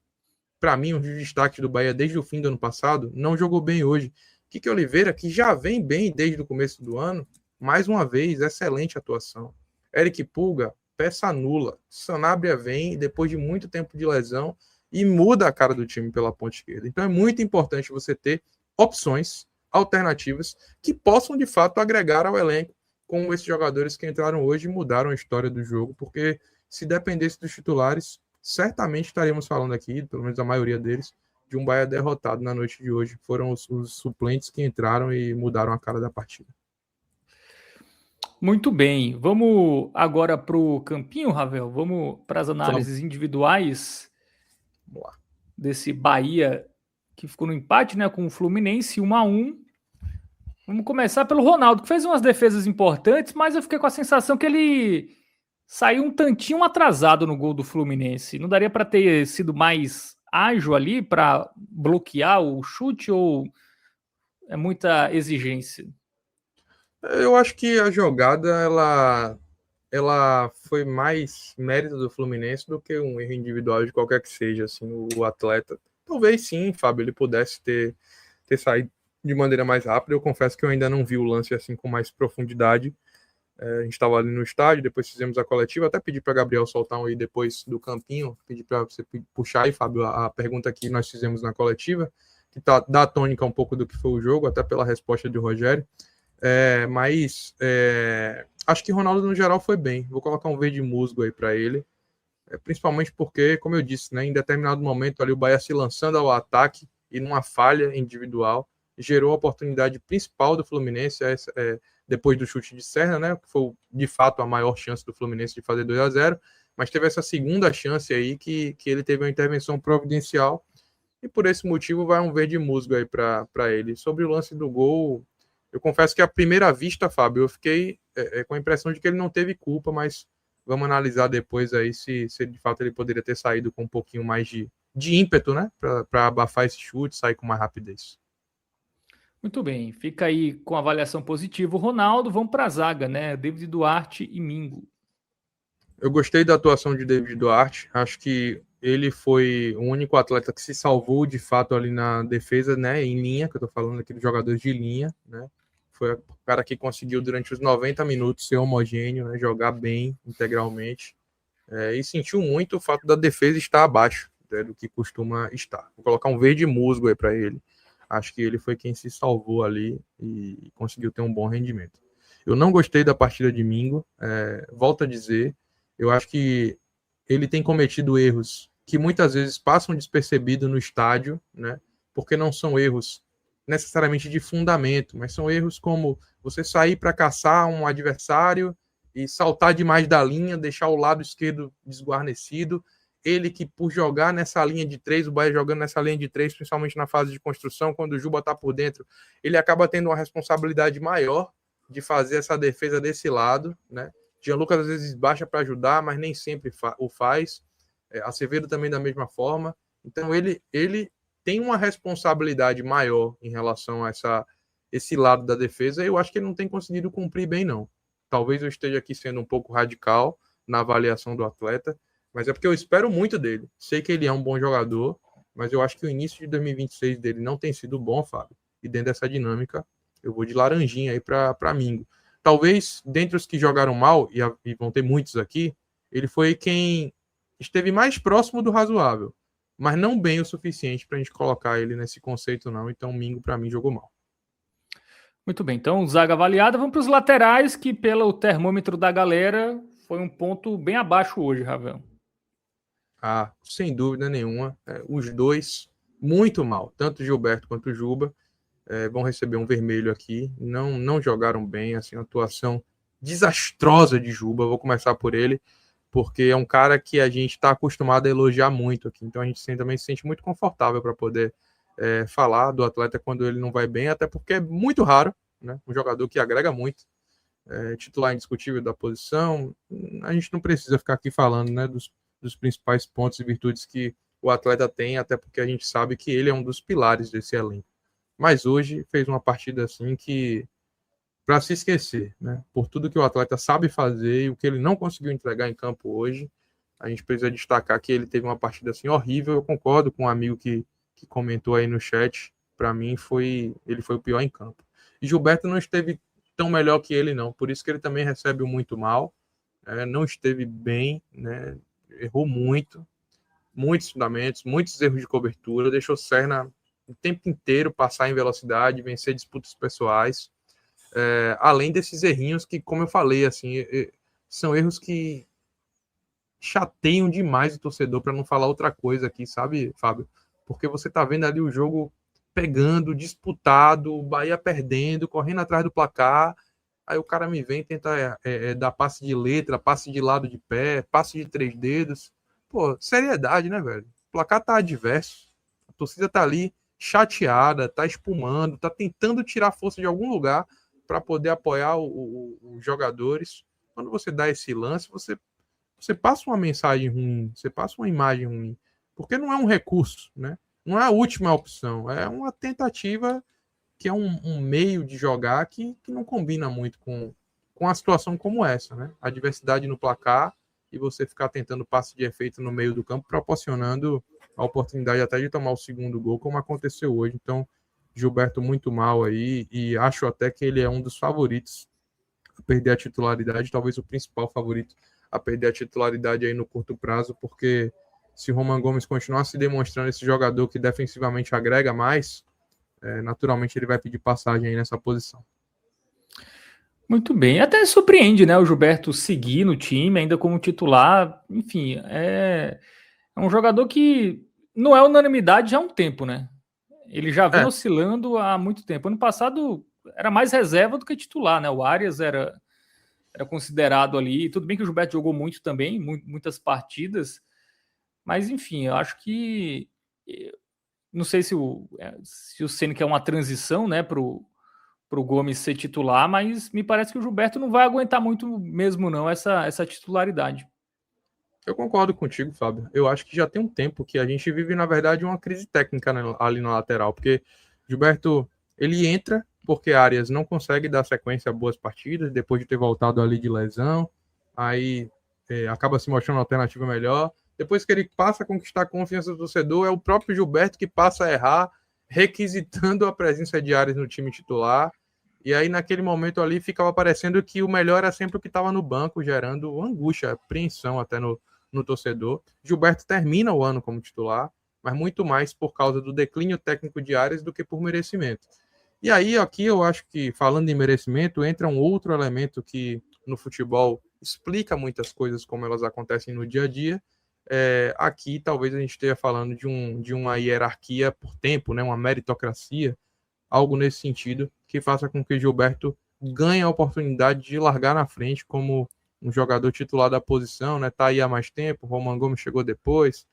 para mim, um dos destaques do Bahia desde o fim do ano passado, não jogou bem hoje. Kike Oliveira, que já vem bem desde o começo do ano, mais uma vez, excelente atuação. Eric Pulga, peça nula. Sanabria vem depois de muito tempo de lesão e muda a cara do time pela ponta esquerda. Então é muito importante você ter opções alternativas que possam, de fato, agregar ao elenco, como esses jogadores que entraram hoje e mudaram a história do jogo, porque se dependesse dos titulares, certamente estaríamos falando aqui, pelo menos a maioria deles, de um Bahia derrotado na noite de hoje. Foram os suplentes que entraram e mudaram a cara da partida. Muito bem. Vamos agora para o campinho, Ravel? Vamos para as análises individuais desse Bahia que ficou no empate, né, com o Fluminense 1-1. Vamos começar pelo Ronaldo, que fez umas defesas importantes, mas eu fiquei com a sensação que ele saiu um tantinho atrasado no gol do Fluminense. Não daria para ter sido mais ágil ali para bloquear o chute ou é muita exigência? Eu acho que a jogada, ela foi mais mérito do Fluminense do que um erro individual de qualquer que seja, assim, o atleta. Talvez sim, Fábio, ele pudesse ter saído de maneira mais rápida. Eu confesso que eu ainda não vi o lance assim com mais profundidade. A gente estava ali no estádio, depois fizemos a coletiva, até pedi para Gabriel soltar um aí depois do campinho, pedi para você puxar aí, Fábio, a pergunta que nós fizemos na coletiva, que dá a tônica um pouco do que foi o jogo, até pela resposta de Rogério. Mas acho que Ronaldo no geral foi bem. Vou colocar um verde musgo aí para ele, principalmente porque, como eu disse, né, em determinado momento ali o Bahia se lançando ao ataque e numa falha individual gerou a oportunidade principal do Fluminense depois do chute de Serra, né, que foi de fato a maior chance do Fluminense de fazer 2-0, mas teve essa segunda chance aí que ele teve uma intervenção providencial e por esse motivo vai um verde musgo aí para ele. Sobre o lance do gol, eu confesso que à primeira vista, Fábio, eu fiquei com a impressão de que ele não teve culpa, mas vamos analisar depois aí se de fato ele poderia ter saído com um pouquinho mais de ímpeto, né? Para abafar esse chute, sair com mais rapidez. Muito bem, fica aí com avaliação positiva o Ronaldo. Vamos para a zaga, né? David Duarte e Mingo. Eu gostei da atuação de David Duarte. Acho que ele foi o único atleta que se salvou de fato ali na defesa, né? Em linha, que eu tô falando aqui dos jogadores de linha, né? Foi o cara que conseguiu durante os 90 minutos ser homogêneo, né? Jogar bem integralmente. E sentiu muito o fato da defesa estar abaixo, né, do que costuma estar. Vou colocar um verde musgo aí para ele. Acho que ele foi quem se salvou ali e conseguiu ter um bom rendimento. Eu não gostei da partida de Mingo. Volto a dizer, eu acho que ele tem cometido erros que muitas vezes passam despercebido no estádio, né? Porque não são erros necessariamente de fundamento, mas são erros como você sair para caçar um adversário e saltar demais da linha, deixar o lado esquerdo desguarnecido. Ele que, por jogar nessa linha de três, o Bahia jogando nessa linha de três, principalmente na fase de construção, quando o Juba está por dentro, ele acaba tendo uma responsabilidade maior de fazer essa defesa desse lado, né? Jean Lucas às vezes baixa para ajudar, mas nem sempre o faz. Acevedo também da mesma forma. Então ele tem uma responsabilidade maior em relação a esse lado da defesa, e eu acho que ele não tem conseguido cumprir bem, não. Talvez eu esteja aqui sendo um pouco radical na avaliação do atleta, mas é porque eu espero muito dele. Sei que ele é um bom jogador, mas eu acho que o início de 2026 dele não tem sido bom, Fábio. E dentro dessa dinâmica, eu vou de laranjinha aí para Mingo. Talvez, dentre os que jogaram mal, e vão ter muitos aqui, ele foi quem esteve mais próximo do razoável, mas não bem o suficiente para a gente colocar ele nesse conceito, não. Então, Mingo, para mim, jogou mal. Muito bem, então zaga avaliada. Vamos para os laterais, que pelo termômetro da galera foi um ponto bem abaixo hoje, Ravel. Sem dúvida nenhuma. Os dois, muito mal. Tanto Gilberto quanto Juba vão receber um vermelho aqui. Não jogaram bem, assim, uma atuação desastrosa de Juba. Vou começar por ele, porque é um cara que a gente está acostumado a elogiar muito aqui. Então a gente também se sente muito confortável para poder falar do atleta quando ele não vai bem, até porque é muito raro, né? Um jogador que agrega muito, titular indiscutível da posição. A gente não precisa ficar aqui falando, né, dos principais pontos e virtudes que o atleta tem, até porque a gente sabe que ele é um dos pilares desse elenco. Mas hoje fez uma partida assim que, para se esquecer, né? Por tudo que o atleta sabe fazer e o que ele não conseguiu entregar em campo hoje, a gente precisa destacar que ele teve uma partida assim horrível. Eu concordo com um amigo que comentou aí no chat. Para mim, ele foi o pior em campo. E Gilberto não esteve tão melhor que ele, não. Por isso que ele também recebe muito mal. Não esteve bem, né? Errou muitos fundamentos, muitos erros de cobertura, deixou Serna o tempo inteiro passar em velocidade, vencer disputas pessoais, além desses errinhos que, como eu falei, assim, são erros que chateiam demais o torcedor, para não falar outra coisa aqui, sabe, Fábio? Porque você tá vendo ali o jogo pegando, disputado, o Bahia perdendo, correndo atrás do placar, aí o cara me vem tentar dar passe de letra, passe de lado de pé, passe de 3 dedos. Pô, seriedade, né, velho? O placar tá adverso, a torcida tá ali chateada, tá espumando, tá tentando tirar força de algum lugar para poder apoiar os jogadores. Quando você dá esse lance, você passa uma mensagem ruim, você passa uma imagem ruim, porque não é um recurso, né? Não é a última opção, é uma tentativa que é um meio de jogar que não combina muito com uma situação como essa, né? A diversidade no placar e você ficar tentando passe de efeito no meio do campo, proporcionando a oportunidade até de tomar o segundo gol, como aconteceu hoje. Então, Gilberto muito mal aí, e acho até que ele é um dos favoritos a perder a titularidade, talvez o principal favorito a perder a titularidade aí no curto prazo, porque se Roman Gomes continuar se demonstrando esse jogador que defensivamente agrega mais, naturalmente ele vai pedir passagem aí nessa posição. Muito bem. Até surpreende, né, o Gilberto seguir no time, ainda como titular. Enfim, é um jogador que não é unanimidade já há um tempo, né? Ele já vem oscilando há muito tempo. Ano passado era mais reserva do que titular, né? O Arias era considerado ali. Tudo bem que o Gilberto jogou muito também, muitas partidas, mas enfim, eu acho que não sei se o Ceni quer uma transição, né, para o Gomes ser titular, mas me parece que o Gilberto não vai aguentar muito mesmo não essa titularidade. Eu concordo contigo, Fábio. Eu acho que já tem um tempo que a gente vive, na verdade, uma crise técnica ali na lateral, porque Gilberto, ele entra porque Arias não consegue dar sequência a boas partidas, depois de ter voltado ali de lesão, aí acaba se mostrando uma alternativa melhor. Depois que ele passa a conquistar a confiança do torcedor, é o próprio Gilberto que passa a errar, requisitando a presença de Arias no time titular. E aí, naquele momento ali, ficava parecendo que o melhor era sempre o que estava no banco, gerando angústia, apreensão até no torcedor. Gilberto termina o ano como titular, mas muito mais por causa do declínio técnico de Arias do que por merecimento. E aí, aqui eu acho que, falando em merecimento, entra um outro elemento que no futebol explica muitas coisas como elas acontecem no dia a dia. Aqui talvez a gente esteja falando de uma hierarquia por tempo, né, uma meritocracia, algo nesse sentido, que faça com que Gilberto ganhe a oportunidade de largar na frente como um jogador titular da posição, né? Tá aí há mais tempo, Roman Gomes chegou depois,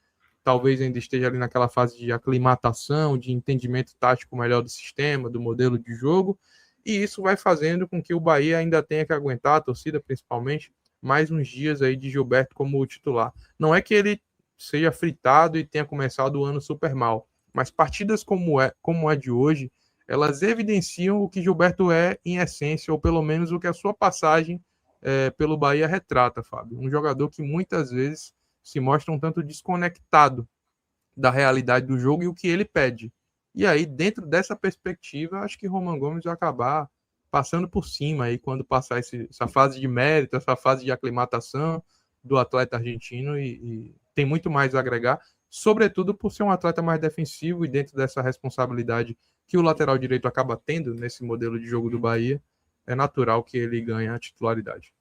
talvez ainda esteja ali naquela fase de aclimatação, de entendimento tático melhor do sistema, do modelo de jogo, e isso vai fazendo com que o Bahia ainda tenha que aguentar, a torcida principalmente, mais uns dias aí de Gilberto como titular. Não é que ele seja fritado e tenha começado o ano super mal, mas partidas como é de hoje, elas evidenciam o que Gilberto é em essência, ou pelo menos o que a sua passagem pelo Bahia retrata, Fábio. Um jogador que muitas vezes se mostra um tanto desconectado da realidade do jogo e o que ele pede. E aí, dentro dessa perspectiva, acho que Roman Gomes vai acabar passando por cima aí quando passar essa fase de mérito, essa fase de aclimatação do atleta argentino e tem muito mais a agregar, sobretudo por ser um atleta mais defensivo e dentro dessa responsabilidade que o lateral direito acaba tendo nesse modelo de jogo do Bahia, é natural que ele ganhe a titularidade.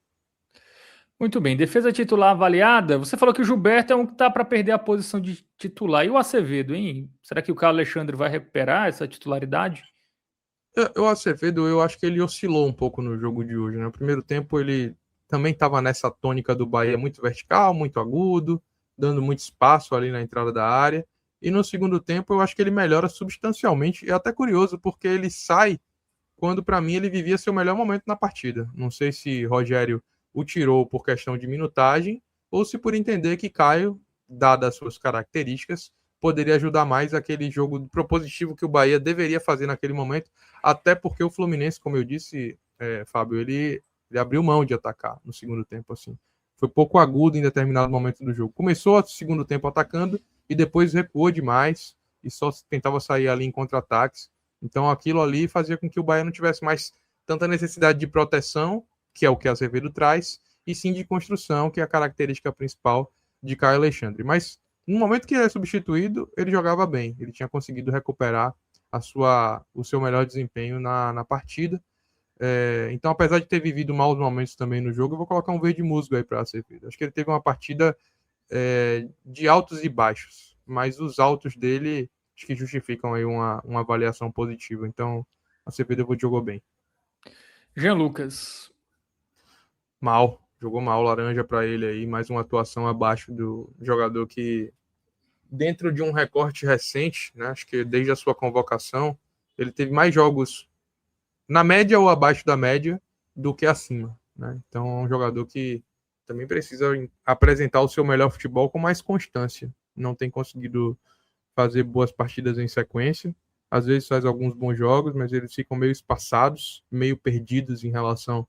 Muito bem, defesa titular avaliada. Você falou que o Gilberto é um que está para perder a posição de titular. E o Acevedo, hein? Será que o Carlos Alexandre vai recuperar essa titularidade? O Acevedo, eu acho que ele oscilou um pouco no jogo de hoje, né? No primeiro tempo ele também estava nessa tônica do Bahia muito vertical, muito agudo, dando muito espaço ali na entrada da área. E no segundo tempo eu acho que ele melhora substancialmente. É até curioso porque ele sai quando para mim ele vivia seu melhor momento na partida. Não sei se Rogério o tirou por questão de minutagem ou se por entender que Caio, dadas as suas características, poderia ajudar mais aquele jogo propositivo que o Bahia deveria fazer naquele momento, até porque o Fluminense, como eu disse, Fábio, ele abriu mão de atacar no segundo tempo, assim. Foi pouco agudo em determinado momento do jogo. Começou o segundo tempo atacando e depois recuou demais e só tentava sair ali em contra-ataques. Então aquilo ali fazia com que o Bahia não tivesse mais tanta necessidade de proteção, que é o que a Acevedo traz, e sim de construção, que é a característica principal de Caio Alexandre. Mas no momento que ele é substituído, ele jogava bem, ele tinha conseguido recuperar o seu melhor desempenho na partida. Então, apesar de ter vivido maus momentos também no jogo, eu vou colocar um verde musgo aí para a Acevedo. Acho que ele teve uma partida de altos e baixos, mas os altos dele acho que justificam aí uma avaliação positiva. Então, a Acevedo jogou bem. Jean Lucas. Mal, jogou mal, laranja para ele aí, mais uma atuação abaixo do jogador que, dentro de um recorte recente, né, acho que desde a sua convocação, ele teve mais jogos na média ou abaixo da média do que acima, né? Então é um jogador que também precisa apresentar o seu melhor futebol com mais constância. Não tem conseguido fazer boas partidas em sequência. às vezes faz alguns bons jogos, mas eles ficam meio espaçados, meio perdidos em relação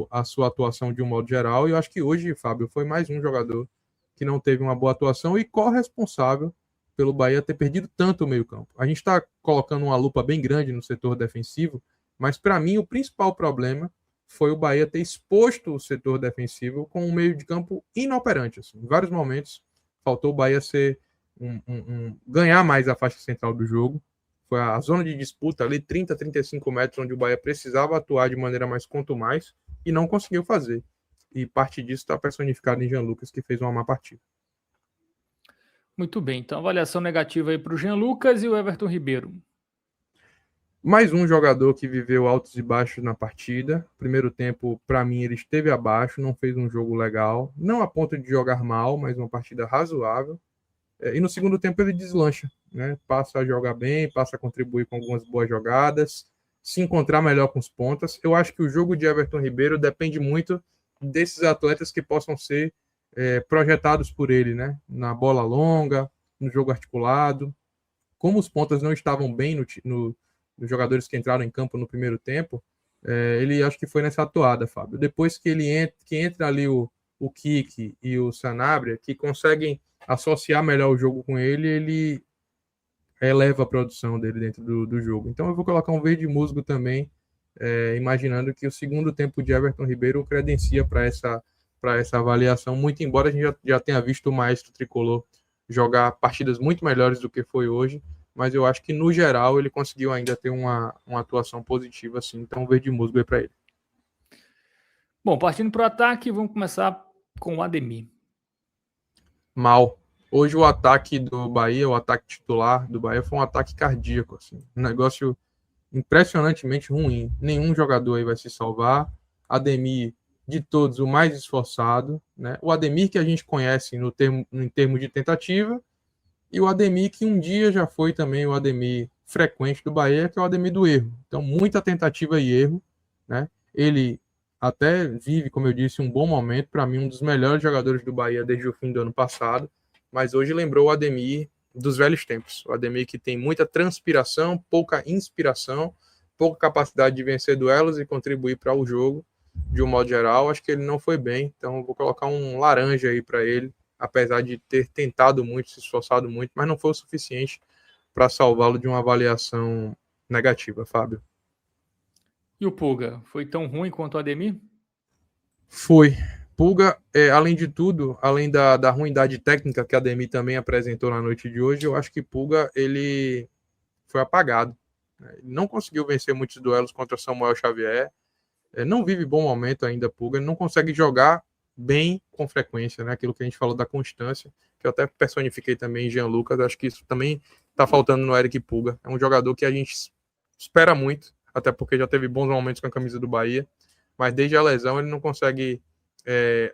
à sua atuação de um modo geral. E eu acho que hoje, Fábio, foi mais um jogador que não teve uma boa atuação e corresponsável pelo Bahia ter perdido tanto o meio-campo. A gente está colocando uma lupa bem grande no setor defensivo, mas para mim o principal problema foi o Bahia ter exposto o setor defensivo com um meio de campo inoperante. Assim. Em vários momentos faltou o Bahia ser ganhar mais a faixa central do jogo. Foi a zona de disputa ali, 30, 35 metros, onde o Bahia precisava atuar de maneira mais contumaz e não conseguiu fazer. E parte disso está personificado em Jean Lucas, que fez uma má partida. Muito bem, então avaliação negativa aí para o Jean Lucas e o Everton Ribeiro. Mais um jogador que viveu altos e baixos na partida. Primeiro tempo, para mim, ele esteve abaixo, não fez um jogo legal. Não a ponto de jogar mal, mas uma partida razoável. E no segundo tempo ele deslancha, né? Passa a jogar bem, passa a contribuir com algumas boas jogadas, se encontrar melhor com os pontas. Eu acho que o jogo de Everton Ribeiro depende muito desses atletas que possam ser projetados por ele, né? Na bola longa, no jogo articulado. Como os pontas não estavam bem nos jogadores que entraram em campo no primeiro tempo, ele acho que foi nessa atuada, Fábio. Depois que entra ali o Kiki e o Sanabria, que conseguem associar melhor o jogo com ele, ele eleva a produção dele dentro do jogo. Então eu vou colocar um verde musgo também, imaginando que o segundo tempo de Everton Ribeiro credencia para essa avaliação, muito embora a gente já tenha visto o maestro tricolor jogar partidas muito melhores do que foi hoje, mas eu acho que no geral ele conseguiu ainda ter uma atuação positiva, assim, então verde musgo é para ele. Bom, partindo para o ataque, vamos começar com o Ademir. Mal. Hoje o ataque do Bahia, o ataque titular do Bahia foi um ataque cardíaco, assim, um negócio impressionantemente ruim. Nenhum jogador aí vai se salvar. Ademir, de todos, o mais esforçado, né? O Ademir que a gente conhece em termos de tentativa, e o Ademir que um dia já foi também o Ademir frequente do Bahia, que é o Ademir do erro. Então, muita tentativa e erro, né? Ele até vive, como eu disse, um bom momento, para mim um dos melhores jogadores do Bahia desde o fim do ano passado, mas hoje lembrou o Ademir dos velhos tempos. O Ademir que tem muita transpiração, pouca inspiração, pouca capacidade de vencer duelos e contribuir para o jogo de um modo geral. Acho que ele não foi bem, então vou colocar um laranja aí para ele, apesar de ter tentado muito, se esforçado muito, mas não foi o suficiente para salvá-lo de uma avaliação negativa, Fábio. E o Pulga, foi tão ruim quanto o Ademir? Foi. Pulga, além de tudo, além da ruindade técnica que a Ademir também apresentou na noite de hoje, eu acho que Pulga, ele foi apagado. Ele não conseguiu vencer muitos duelos contra Samuel Xavier, não vive bom momento ainda Pulga, ele não consegue jogar bem com frequência, né? Aquilo que a gente falou da constância, que eu até personifiquei também em Jean Lucas, acho que isso também está faltando no Eric Pulga. É um jogador que a gente espera muito, até porque já teve bons momentos com a camisa do Bahia, mas desde a lesão ele não consegue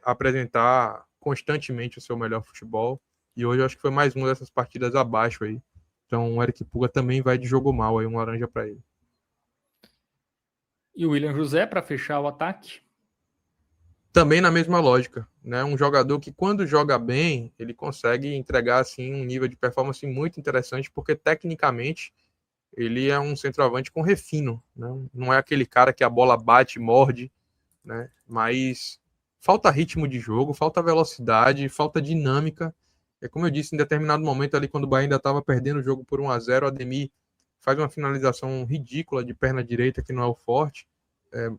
apresentar constantemente o seu melhor futebol, e hoje eu acho que foi mais uma dessas partidas abaixo aí. Então o Eric Pulga também vai de jogo mal aí, um laranja para ele. E o William José, para fechar o ataque? Também na mesma lógica, né? Um jogador que quando joga bem, ele consegue entregar assim um nível de performance muito interessante, porque tecnicamente ele é um centroavante com refino, né? Não é aquele cara que a bola bate, morde, né? Mas falta ritmo de jogo, falta velocidade, falta dinâmica. É como eu disse, em determinado momento ali, quando o Bahia ainda estava perdendo o jogo por 1-0, o Ademir faz uma finalização ridícula de perna direita, que não é o forte,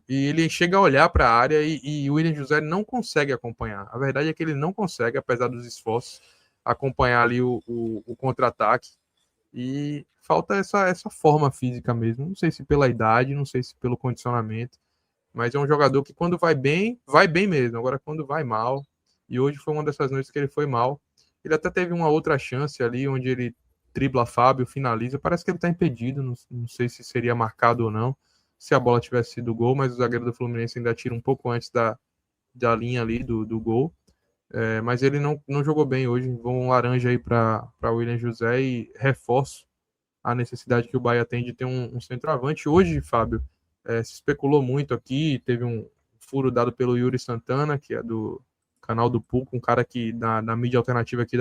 e ele chega a olhar para a área e o William José não consegue acompanhar. A verdade é que ele não consegue, apesar dos esforços, acompanhar ali o contra-ataque. E falta essa forma física mesmo. Não sei se pela idade, não sei se pelo condicionamento, mas é um jogador que quando vai bem mesmo. Agora, quando vai mal, e hoje foi uma dessas noites que ele foi mal. Ele até teve uma outra chance ali, onde ele dribla Fábio, finaliza. Parece que ele está impedido, não sei se seria marcado ou não, se a bola tivesse sido gol, mas o zagueiro do Fluminense ainda tira um pouco antes da linha ali do gol. Mas ele não jogou bem hoje. Vou um laranja aí para William José e reforço a necessidade que o Bahia tem de ter um centroavante. Hoje, Fábio, se especulou muito aqui, teve um furo dado pelo Yuri Santana, que é do canal do PUC, um cara que na mídia alternativa aqui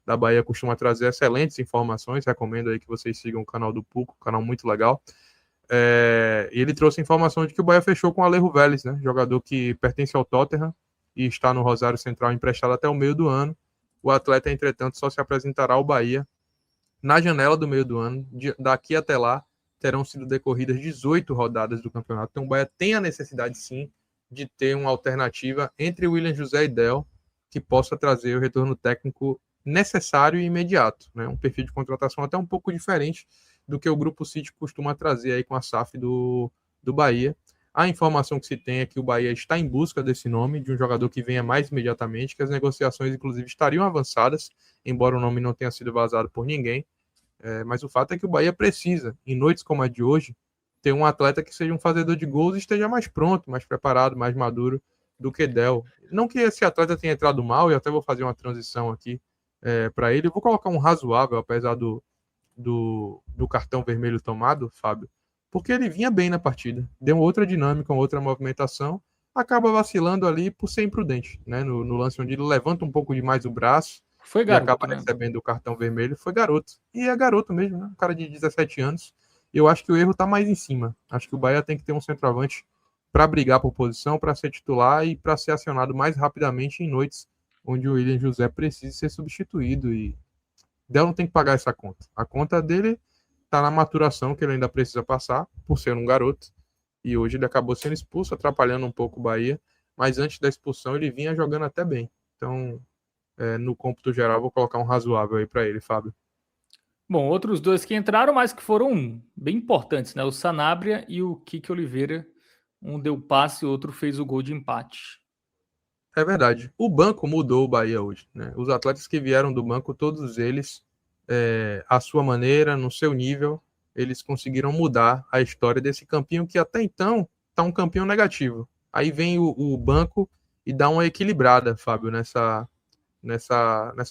da Bahia costuma trazer excelentes informações, recomendo aí que vocês sigam o canal do Puco, canal muito legal. E ele trouxe a informação de que o Bahia fechou com o Alejo Vélez, né, jogador que pertence ao Tottenham e está no Rosário Central emprestado até o meio do ano. O atleta, entretanto, só se apresentará ao Bahia na janela do meio do ano. Daqui até lá, terão sido decorridas 18 rodadas do campeonato. Então o Bahia tem a necessidade, sim, de ter uma alternativa entre William José e Del, que possa trazer o retorno técnico necessário e imediato. Né? Um perfil de contratação até um pouco diferente do que o Grupo City costuma trazer aí com a SAF do Bahia. A informação que se tem é que o Bahia está em busca desse nome, de um jogador que venha mais imediatamente, que as negociações, inclusive, estariam avançadas, embora o nome não tenha sido vazado por ninguém. Mas o fato é que o Bahia precisa, em noites como a de hoje, ter um atleta que seja um fazedor de gols e esteja mais pronto, mais preparado, mais maduro do que Del. Não que esse atleta tenha entrado mal, e até vou fazer uma transição aqui para ele. Eu vou colocar um razoável, apesar do cartão vermelho tomado, Fábio, porque ele vinha bem na partida. Deu outra dinâmica, outra movimentação, acaba vacilando ali por ser imprudente, né? No lance onde ele levanta um pouco demais o braço, Foi garoto, e acaba né? recebendo o cartão vermelho. Foi garoto. E é garoto mesmo, né? Um cara de 17 anos. Eu acho que o erro tá mais em cima. Acho que o Bahia tem que ter um centroavante para brigar por posição, para ser titular e para ser acionado mais rapidamente em noites onde o William José precisa ser substituído. E Del não tem que pagar essa conta. A conta dele tá na maturação que ele ainda precisa passar, por ser um garoto. E hoje ele acabou sendo expulso, atrapalhando um pouco o Bahia. Mas antes da expulsão ele vinha jogando até bem. Então, no cômputo geral, vou colocar um razoável aí para ele, Fábio. Bom, outros dois que entraram, mas que foram bem importantes, né? O Sanabria e o Kike Oliveira. Um deu passe, o outro fez o gol de empate. É verdade. O banco mudou o Bahia hoje, né? Os atletas que vieram do banco, todos eles, à sua maneira, no seu nível, eles conseguiram mudar a história desse campinho que até então está um campinho negativo. Aí vem o banco e dá uma equilibrada, Fábio, nessa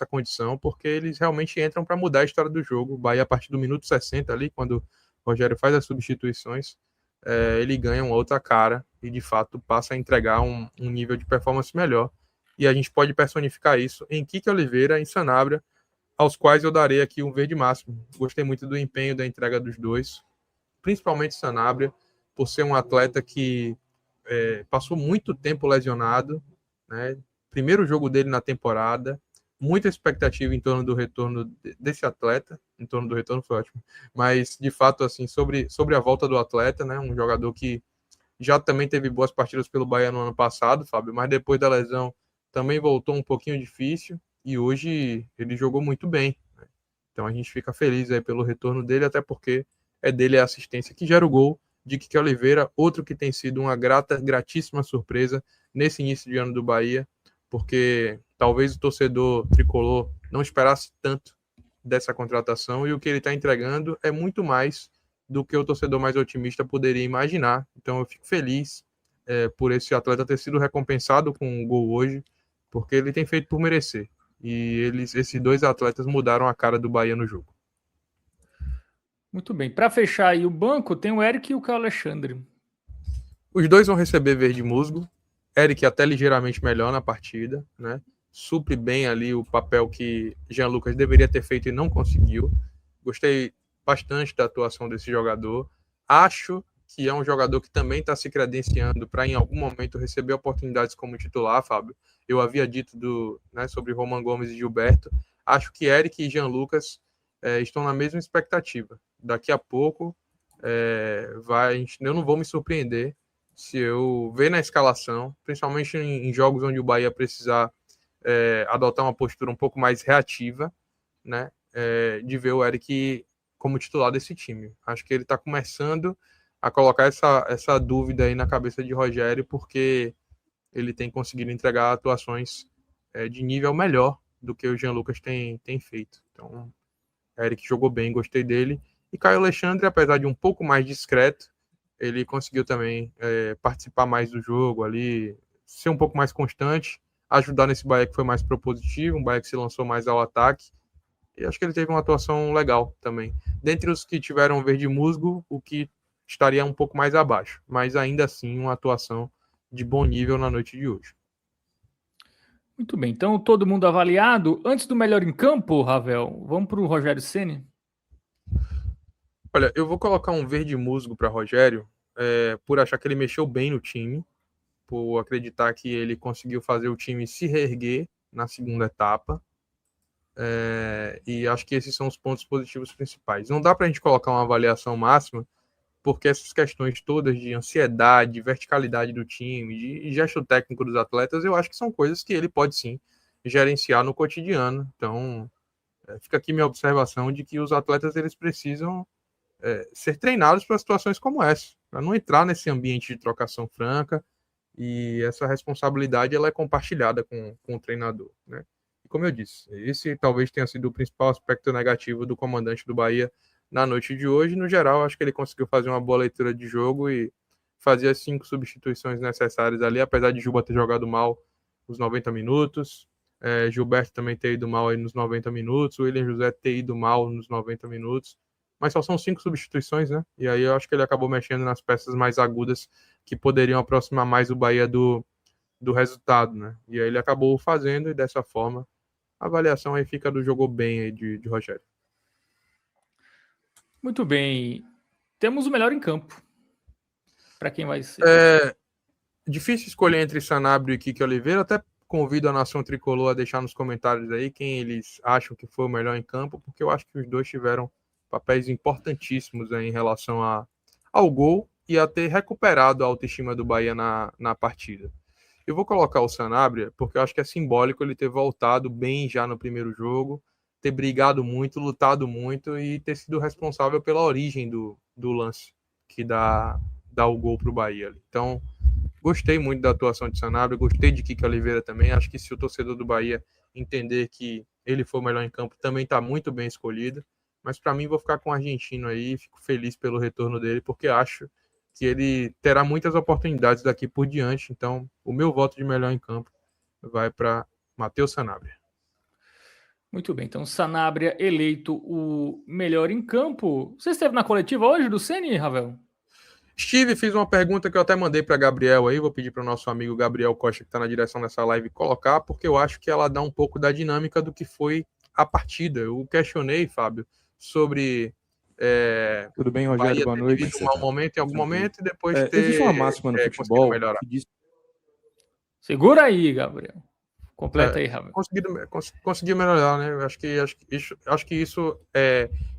condição, porque eles realmente entram para mudar a história do jogo. O Bahia, a partir do minuto 60 ali, quando o Rogério faz as substituições, ele ganha uma outra cara e, de fato, passa a entregar um nível de performance melhor. E a gente pode personificar isso em Kike Oliveira e Sanabria, aos quais eu darei aqui um verde máximo. Gostei muito do empenho da entrega dos dois, principalmente Sanabria, por ser um atleta que passou muito tempo lesionado, né? Primeiro jogo dele na temporada, muita expectativa em torno do retorno desse atleta, em torno do retorno foi ótimo, mas de fato assim sobre a volta do atleta, né? Um jogador que já também teve boas partidas pelo Bahia no ano passado, Fábio, mas depois da lesão também voltou um pouquinho difícil e hoje ele jogou muito bem, né? Então a gente fica feliz aí pelo retorno dele, até porque é dele a assistência que gera o gol de Kike Oliveira, outro que tem sido uma gratíssima surpresa nesse início de ano do Bahia, porque talvez o torcedor tricolor não esperasse tanto dessa contratação e o que ele está entregando é muito mais do que o torcedor mais otimista poderia imaginar. Então eu fico feliz por esse atleta ter sido recompensado com um gol hoje, porque ele tem feito por merecer. E esses dois atletas mudaram a cara do Bahia no jogo. Muito bem. Para fechar aí o banco, tem o Eric e o Caio Alexandre. Os dois vão receber verde musgo. Eric até ligeiramente melhor na partida, né? Supre bem ali o papel que Jean Lucas deveria ter feito e não conseguiu. Gostei bastante da atuação desse jogador. Acho que é um jogador que também está se credenciando para em algum momento receber oportunidades como titular, Fábio. Eu havia dito sobre Roman Gomes e Gilberto. Acho que Eric e Jean Lucas estão na mesma expectativa. Daqui a pouco eu não vou me surpreender se eu ver na escalação, principalmente em jogos onde o Bahia precisar adotar uma postura um pouco mais reativa, né, de ver o Eric como titular desse time. Acho que ele está começando a colocar essa dúvida aí na cabeça de Rogério, porque ele tem conseguido entregar atuações de nível melhor do que o Jean Lucas tem feito. Então, Eric jogou bem, gostei dele. E Caio Alexandre, apesar de um pouco mais discreto, ele conseguiu também participar mais do jogo ali, ser um pouco mais constante, ajudar nesse Bahia que foi mais propositivo, um Bahia que se lançou mais ao ataque. E acho que ele teve uma atuação legal também. Dentre os que tiveram verde musgo, o que estaria um pouco mais abaixo, mas ainda assim uma atuação de bom nível na noite de hoje. Muito bem, então todo mundo avaliado. Antes do melhor em campo, Ravel, vamos para o Rogério Ceni. Olha, eu vou colocar um verde musgo para Rogério, por achar que ele mexeu bem no time, por acreditar que ele conseguiu fazer o time se reerguer na segunda etapa. E acho que esses são os pontos positivos principais. Não dá para a gente colocar uma avaliação máxima, porque essas questões todas de ansiedade, de verticalidade do time, de gesto técnico dos atletas, eu acho que são coisas que ele pode sim gerenciar no cotidiano. Então, fica aqui minha observação de que os atletas eles precisam ser treinados para situações como essa, para não entrar nesse ambiente de trocação franca, e essa responsabilidade ela é compartilhada com o treinador, né? E como eu disse, esse talvez tenha sido o principal aspecto negativo do comandante do Bahia na noite de hoje. No geral, acho que ele conseguiu fazer uma boa leitura de jogo e fazer as 5 substituições necessárias ali, apesar de Juba ter jogado mal os 90 minutos, Gilberto também ter ido mal aí nos 90 minutos, o William José ter ido mal nos 90 minutos, mas só são 5 substituições, né? E aí eu acho que ele acabou mexendo nas peças mais agudas que poderiam aproximar mais o Bahia do resultado, né? E aí ele acabou fazendo, e dessa forma a avaliação aí fica do jogou bem aí de Rogério. Muito bem. Temos o melhor em campo. Para quem vai ser? Difícil escolher entre Sanabria e Kiki Oliveira. Até convido a Nação Tricolor a deixar nos comentários aí quem eles acham que foi o melhor em campo, porque eu acho que os dois tiveram papéis importantíssimos aí em relação ao gol e a ter recuperado a autoestima do Bahia na partida. Eu vou colocar o Sanabria porque eu acho que é simbólico ele ter voltado bem já no primeiro jogo, ter brigado muito, lutado muito e ter sido responsável pela origem do lance que dá o gol para o Bahia. Então, gostei muito da atuação de Sanabria, gostei de Kiki Oliveira também. Acho que se o torcedor do Bahia entender que ele foi o melhor em campo, também está muito bem escolhido. Mas para mim, vou ficar com o argentino aí, fico feliz pelo retorno dele, porque acho que ele terá muitas oportunidades daqui por diante. Então, o meu voto de melhor em campo vai para Matheus Sanabria. Muito bem, então Sanabria eleito o melhor em campo. Você esteve na coletiva hoje do Ceni, Ravel? Steve, fiz uma pergunta que eu até mandei para Gabriel aí, vou pedir para o nosso amigo Gabriel Costa, que está na direção dessa live, colocar, porque eu acho que ela dá um pouco da dinâmica do que foi a partida. Eu questionei, Fábio, sobre tudo bem, Rogério? Boa noite. Um mau momento em algum momento e depois ter existe uma máxima no futebol que diz... Segura aí, Gabriel. Completa aí, Ravel. Consegui melhorar, né? Eu acho que isso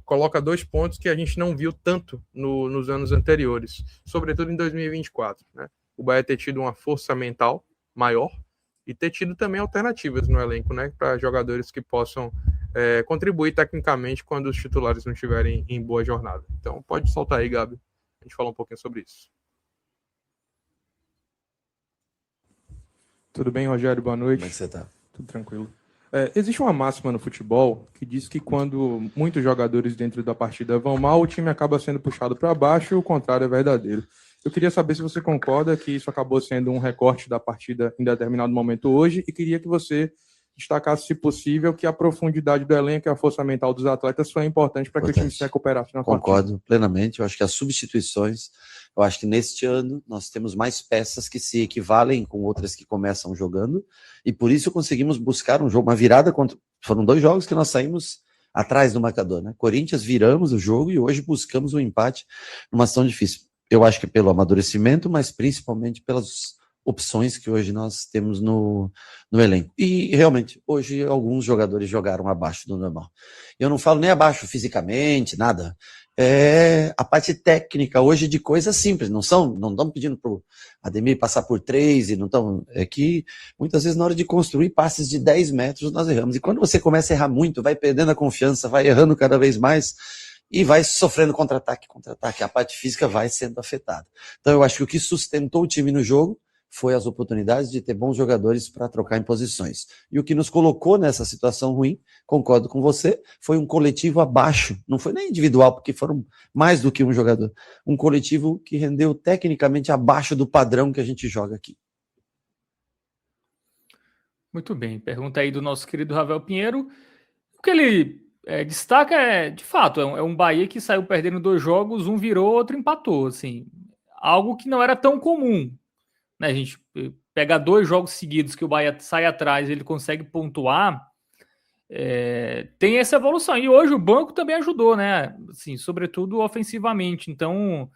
coloca 2 pontos que a gente não viu tanto nos anos anteriores, sobretudo em 2024, né? O Bahia ter tido uma força mental maior e ter tido também alternativas no elenco, né? Para jogadores que possam contribuir tecnicamente quando os titulares não estiverem em boa jornada. Então, pode soltar aí, Gabi. A gente fala um pouquinho sobre isso. Tudo bem, Rogério? Boa noite. Como é que você tá? Tudo tranquilo. Existe uma máxima no futebol que diz que quando muitos jogadores dentro da partida vão mal, o time acaba sendo puxado para baixo e o contrário é verdadeiro. Eu queria saber se você concorda que isso acabou sendo um recorte da partida em determinado momento hoje e queria que você destacasse, se possível, que a profundidade do elenco e a força mental dos atletas foi importante para que o time se recuperasse na partida. Concordo plenamente. Eu acho que as substituições, eu acho que neste ano nós temos mais peças que se equivalem com outras que começam jogando e por isso conseguimos buscar um jogo, uma virada contra... Foram 2 jogos que nós saímos atrás do marcador, né? Corinthians viramos o jogo e hoje buscamos um empate numa situação difícil. Eu acho que pelo amadurecimento, mas principalmente pelas opções que hoje nós temos no elenco. E realmente, hoje alguns jogadores jogaram abaixo do normal. Eu não falo nem abaixo fisicamente, nada. É a parte técnica hoje de coisas simples. Não estamos pedindo para o Ademir passar por 3 e não estão. É que muitas vezes na hora de construir passes de 10 metros nós erramos. E quando você começa a errar muito, vai perdendo a confiança, vai errando cada vez mais e vai sofrendo contra-ataque. A parte física vai sendo afetada. Então eu acho que o que sustentou o time no jogo foi as oportunidades de ter bons jogadores para trocar em posições. E o que nos colocou nessa situação ruim, concordo com você, foi um coletivo abaixo, não foi nem individual, porque foram mais do que um jogador, um coletivo que rendeu tecnicamente abaixo do padrão que a gente joga aqui. Muito bem, pergunta aí do nosso querido Ravel Pinheiro. O que ele destaca de fato, é um Bahia que saiu perdendo 2 jogos, um virou, outro empatou, assim, algo que não era tão comum. A gente pegar 2 jogos seguidos que o Bahia sai atrás, ele consegue pontuar, tem essa evolução. E hoje o banco também ajudou, né? Assim, sobretudo ofensivamente. Então,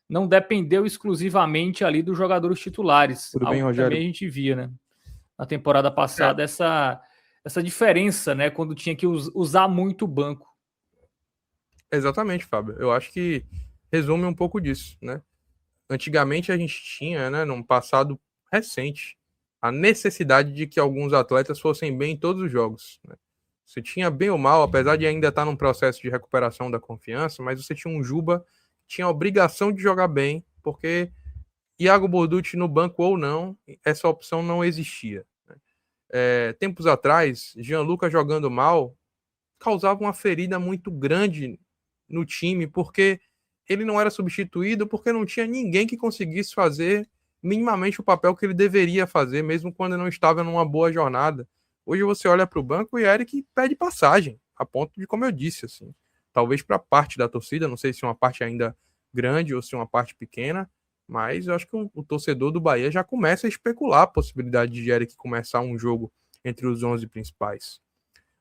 não dependeu exclusivamente ali dos jogadores titulares. Tudo bem, Rogério? Também a gente via, né? Na temporada passada, essa diferença, né? Quando tinha que usar muito o banco. Exatamente, Fábio. Eu acho que resume um pouco disso, né? Antigamente a gente tinha, né, num passado recente, a necessidade de que alguns atletas fossem bem em todos os jogos, né? Você tinha bem ou mal, apesar de ainda estar num processo de recuperação da confiança, mas você tinha um Juba que tinha a obrigação de jogar bem, porque Iago Borducci no banco ou não, essa opção não existia, né? Tempos atrás, Gianluca jogando mal causava uma ferida muito grande no time, porque ele não era substituído, porque não tinha ninguém que conseguisse fazer minimamente o papel que ele deveria fazer, mesmo quando não estava numa boa jornada. Hoje você olha para o banco e Eric pede passagem, a ponto de, como eu disse, assim, talvez para parte da torcida, não sei se uma parte ainda grande ou se uma parte pequena, mas eu acho que o torcedor do Bahia já começa a especular a possibilidade de Eric começar um jogo entre os 11 principais.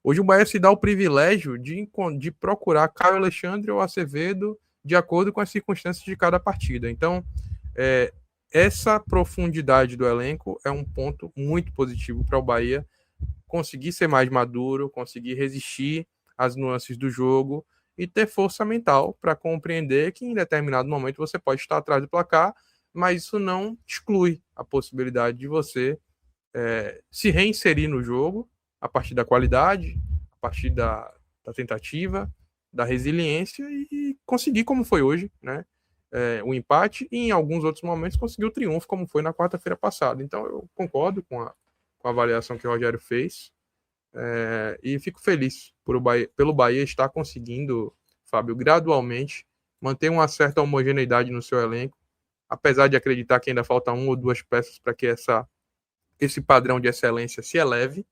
Hoje o Bahia se dá o privilégio de procurar Caio Alexandre ou Acevedo de acordo com as circunstâncias de cada partida. Então, essa profundidade do elenco é um ponto muito positivo para o Bahia conseguir ser mais maduro, conseguir resistir às nuances do jogo e ter força mental para compreender que em determinado momento você pode estar atrás do placar, mas isso não exclui a possibilidade de você se reinserir no jogo a partir da qualidade, a partir da tentativa, da resiliência e conseguir, como foi hoje, né, o empate e em alguns outros momentos conseguir o triunfo, como foi na quarta-feira passada. Então eu concordo com a avaliação que o Rogério fez e fico feliz pelo Bahia estar conseguindo, Fábio, gradualmente manter uma certa homogeneidade no seu elenco, apesar de acreditar que ainda falta 1 ou 2 peças para que esse padrão de excelência se eleve,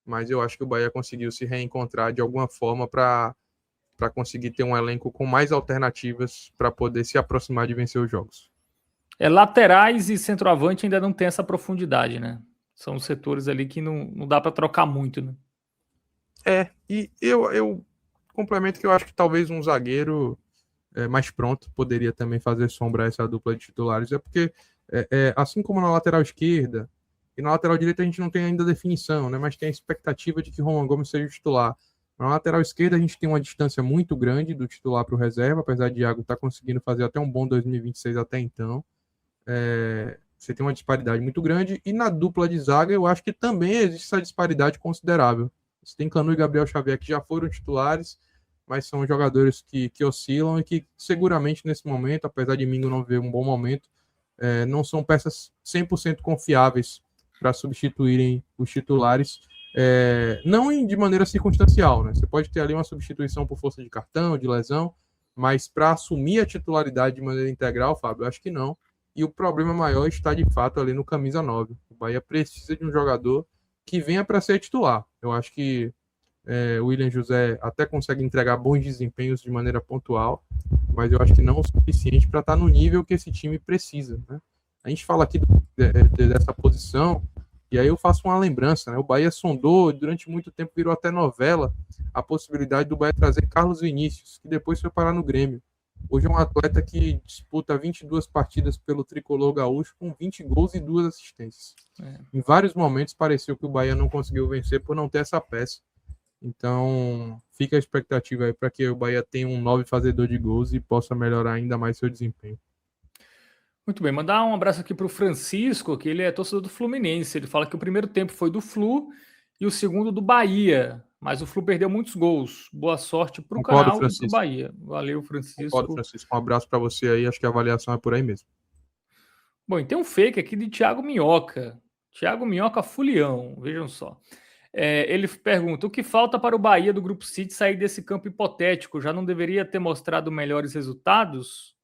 mas eu acho que o Bahia conseguiu se reencontrar de alguma forma para conseguir ter um elenco com mais alternativas para poder se aproximar de vencer os jogos. Laterais e centroavante ainda não tem essa profundidade, né? São os setores ali que não dá para trocar muito, né? E eu complemento que eu acho que talvez um zagueiro mais pronto poderia também fazer sombra a essa dupla de titulares. Porque, assim como na lateral esquerda e na lateral direita a gente não tem ainda definição, né? Mas tem a expectativa de que Roman Gomes seja o titular. Na lateral esquerda a gente tem uma distância muito grande do titular para o reserva, apesar de Iago estar conseguindo fazer até um bom 2026 até então. Você tem uma disparidade muito grande, e na dupla de zaga eu acho que também existe essa disparidade considerável. Você tem Canu e Gabriel Xavier que já foram titulares, mas são jogadores que oscilam e que seguramente nesse momento, apesar de Mingo não ver um bom momento, não são peças 100% confiáveis para substituírem os titulares, não de maneira circunstancial, né? Você pode ter ali uma substituição por força de cartão, de lesão, mas para assumir a titularidade de maneira integral, Fábio, eu acho que não. E o problema maior está, de fato, ali no camisa 9. O Bahia precisa de um jogador que venha para ser titular. Eu acho que o William José até consegue entregar bons desempenhos de maneira pontual, mas eu acho que não o suficiente para estar no nível que esse time precisa, né? A gente fala aqui dessa posição, e aí eu faço uma lembrança, né? O Bahia sondou, durante muito tempo virou até novela, a possibilidade do Bahia trazer Carlos Vinícius, que depois foi parar no Grêmio. Hoje é um atleta que disputa 22 partidas pelo Tricolor Gaúcho com 20 gols e 2 assistências. Em vários momentos pareceu que o Bahia não conseguiu vencer por não ter essa peça. Então fica a expectativa aí para que o Bahia tenha um 9 fazedor de gols e possa melhorar ainda mais seu desempenho. Muito bem, mandar um abraço aqui para o Francisco, que ele é torcedor do Fluminense. Ele fala que o primeiro tempo foi do Flu e o segundo do Bahia, mas o Flu perdeu muitos gols. Boa sorte para o canal e para o Bahia. Valeu, Francisco. Concordo, Francisco. Um abraço para você aí, acho que a avaliação é por aí mesmo. Bom, e tem um fake aqui de Thiago Minhoca. Thiago Minhoca Fulião, vejam só. Ele pergunta, o que falta para o Bahia do Grupo City sair desse campo hipotético? Já não deveria ter mostrado melhores resultados?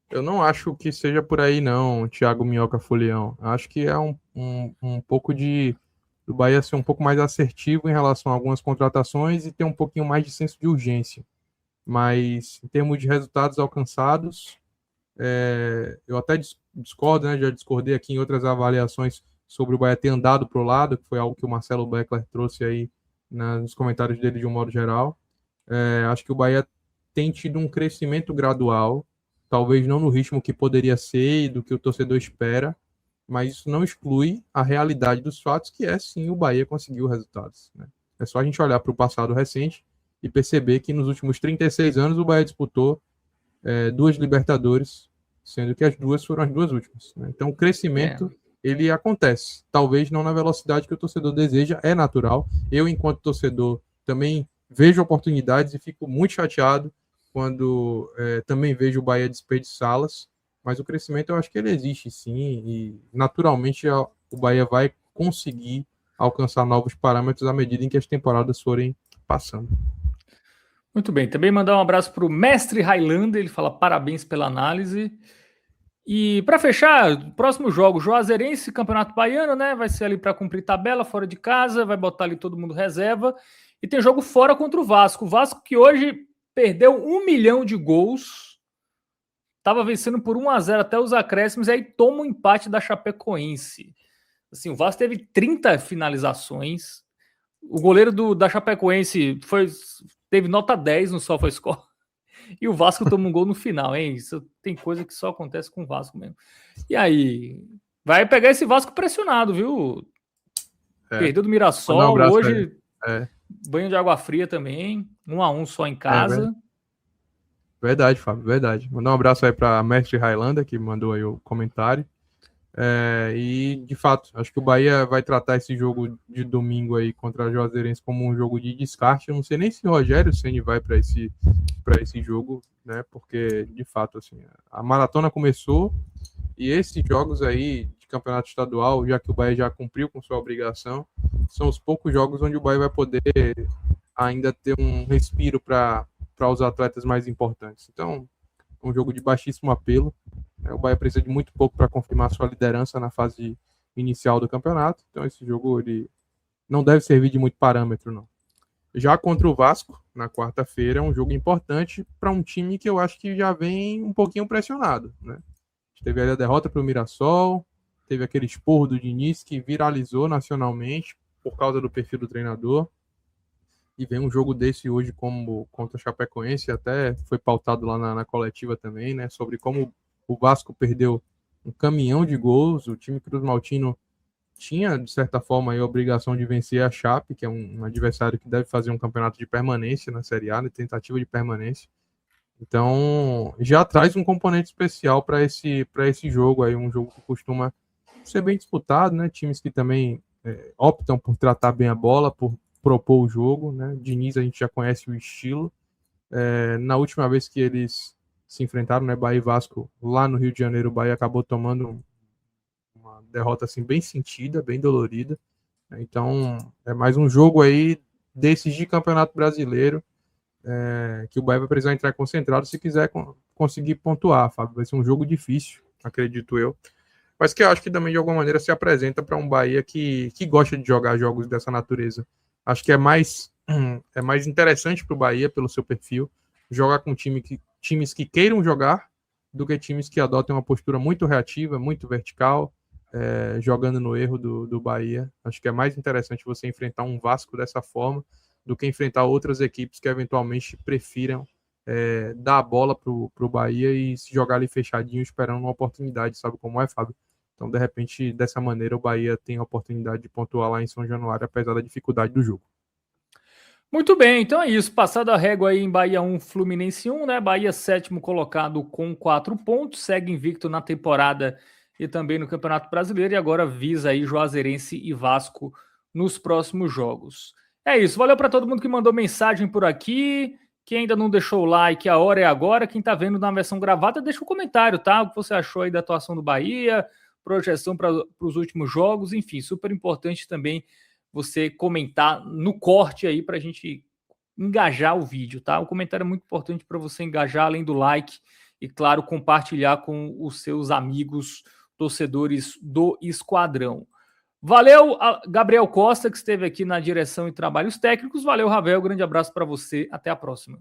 Eu não acho que seja por aí não, Thiago Minhoca Fulião. Acho que é um pouco do Bahia ser um pouco mais assertivo em relação a algumas contratações e ter um pouquinho mais de senso de urgência. Mas em termos de resultados alcançados, Eu até discordo, né? Já discordei aqui em outras avaliações sobre o Bahia ter andado para o lado, que foi algo que o Marcelo Beckler trouxe aí nos comentários dele de um modo geral. Acho que o Bahia tem tido um crescimento gradual, talvez não no ritmo que poderia ser e do que o torcedor espera, mas isso não exclui a realidade dos fatos, que sim, o Bahia conseguiu resultados, né? É só a gente olhar para o passado recente e perceber que nos últimos 36 anos o Bahia disputou 2 Libertadores, sendo que as 2 foram as 2 últimas, né? Então o crescimento ele acontece, talvez não na velocidade que o torcedor deseja, é natural. Eu, enquanto torcedor, também vejo oportunidades e fico muito chateado quando também vejo o Bahia desperdiçá-las, mas o crescimento eu acho que ele existe sim, e naturalmente o Bahia vai conseguir alcançar novos parâmetros à medida em que as temporadas forem passando. Muito bem, também mandar um abraço para o Mestre Highlander, ele fala parabéns pela análise. E para fechar, próximo jogo, Juazeirense, Campeonato Baiano, né? Vai ser ali para cumprir tabela, fora de casa, vai botar ali todo mundo reserva. E tem jogo fora contra o Vasco. O Vasco que hoje perdeu 1 milhão de gols, estava vencendo por 1-0 até os acréscimos, e aí toma um empate da Chapecoense. Assim, o Vasco teve 30 finalizações. O goleiro da Chapecoense teve nota 10 no SofaScore. E o Vasco toma um gol no final, hein? Isso tem coisa que só acontece com o Vasco mesmo. E aí, vai pegar esse Vasco pressionado, viu? Perdeu do Mirassol, hoje banho de água fria também, 1-1 só em casa. Verdade, Fábio, verdade. Mandar um abraço aí para Mestre Highlander, que mandou aí o comentário. E, de fato, acho que o Bahia vai tratar esse jogo de domingo aí contra a Juazeirense como um jogo de descarte. Eu não sei nem se o Rogério Ceni vai para esse jogo, né? Porque, de fato, assim, a maratona começou e esses jogos aí de campeonato estadual, já que o Bahia já cumpriu com sua obrigação, são os poucos jogos onde o Bahia vai poder ainda ter um respiro para os atletas mais importantes. Então, um jogo de baixíssimo apelo. O Bahia precisa de muito pouco para confirmar sua liderança na fase inicial do campeonato. Então esse jogo ele não deve servir de muito parâmetro, não. Já contra o Vasco, na quarta-feira, é um jogo importante para um time que eu acho que já vem um pouquinho pressionado, né? A gente teve a derrota para o Mirassol, teve aquele esporro do Diniz que viralizou nacionalmente por causa do perfil do treinador. E vem um jogo desse hoje como contra o Chapecoense, até foi pautado lá na coletiva também, né? Sobre como o Vasco perdeu um caminhão de gols. O time Cruz Maltino tinha, de certa forma, a obrigação de vencer a Chape, que é um adversário que deve fazer um campeonato de permanência na Série A, né, tentativa de permanência. Então, já traz um componente especial para esse jogo, aí, um jogo que costuma ser bem disputado, né? Times que também optam por tratar bem a bola, por propor o jogo, né? Diniz, a gente já conhece o estilo. Na última vez que eles se enfrentaram, né, Bahia e Vasco, lá no Rio de Janeiro, o Bahia acabou tomando uma derrota assim bem sentida, bem dolorida. Então, é mais um jogo aí desses de Campeonato Brasileiro que o Bahia vai precisar entrar concentrado se quiser conseguir pontuar, Fábio. Vai ser um jogo difícil, acredito eu, mas que eu acho que também de alguma maneira se apresenta para um Bahia que gosta de jogar jogos dessa natureza. Acho que é mais interessante para o Bahia, pelo seu perfil, jogar com times que queiram jogar do que times que adotem uma postura muito reativa, muito vertical, jogando no erro do Bahia. Acho que é mais interessante você enfrentar um Vasco dessa forma do que enfrentar outras equipes que eventualmente prefiram dar a bola para o Bahia e se jogar ali fechadinho esperando uma oportunidade, sabe como é, Fábio? Então, de repente, dessa maneira, o Bahia tem a oportunidade de pontuar lá em São Januário, apesar da dificuldade do jogo. Muito bem, então é isso. Passado a régua aí em Bahia 1, Fluminense 1, né? Bahia 7º colocado com 4 pontos, segue invicto na temporada e também no Campeonato Brasileiro, e agora visa aí Juazeirense e Vasco nos próximos jogos. É isso, valeu para todo mundo que mandou mensagem por aqui. Quem ainda não deixou o like, a hora é agora. Quem tá vendo na versão gravada, deixa um comentário, tá? O que você achou aí da atuação do Bahia, projeção para os últimos jogos, enfim, super importante também você comentar no corte aí para a gente engajar o vídeo, tá? O comentário é muito importante para você engajar, além do like, e claro, compartilhar com os seus amigos torcedores do Esquadrão. Valeu, Gabriel Costa, que esteve aqui na direção e trabalhos técnicos. Valeu, Ravel, grande abraço para você, até a próxima.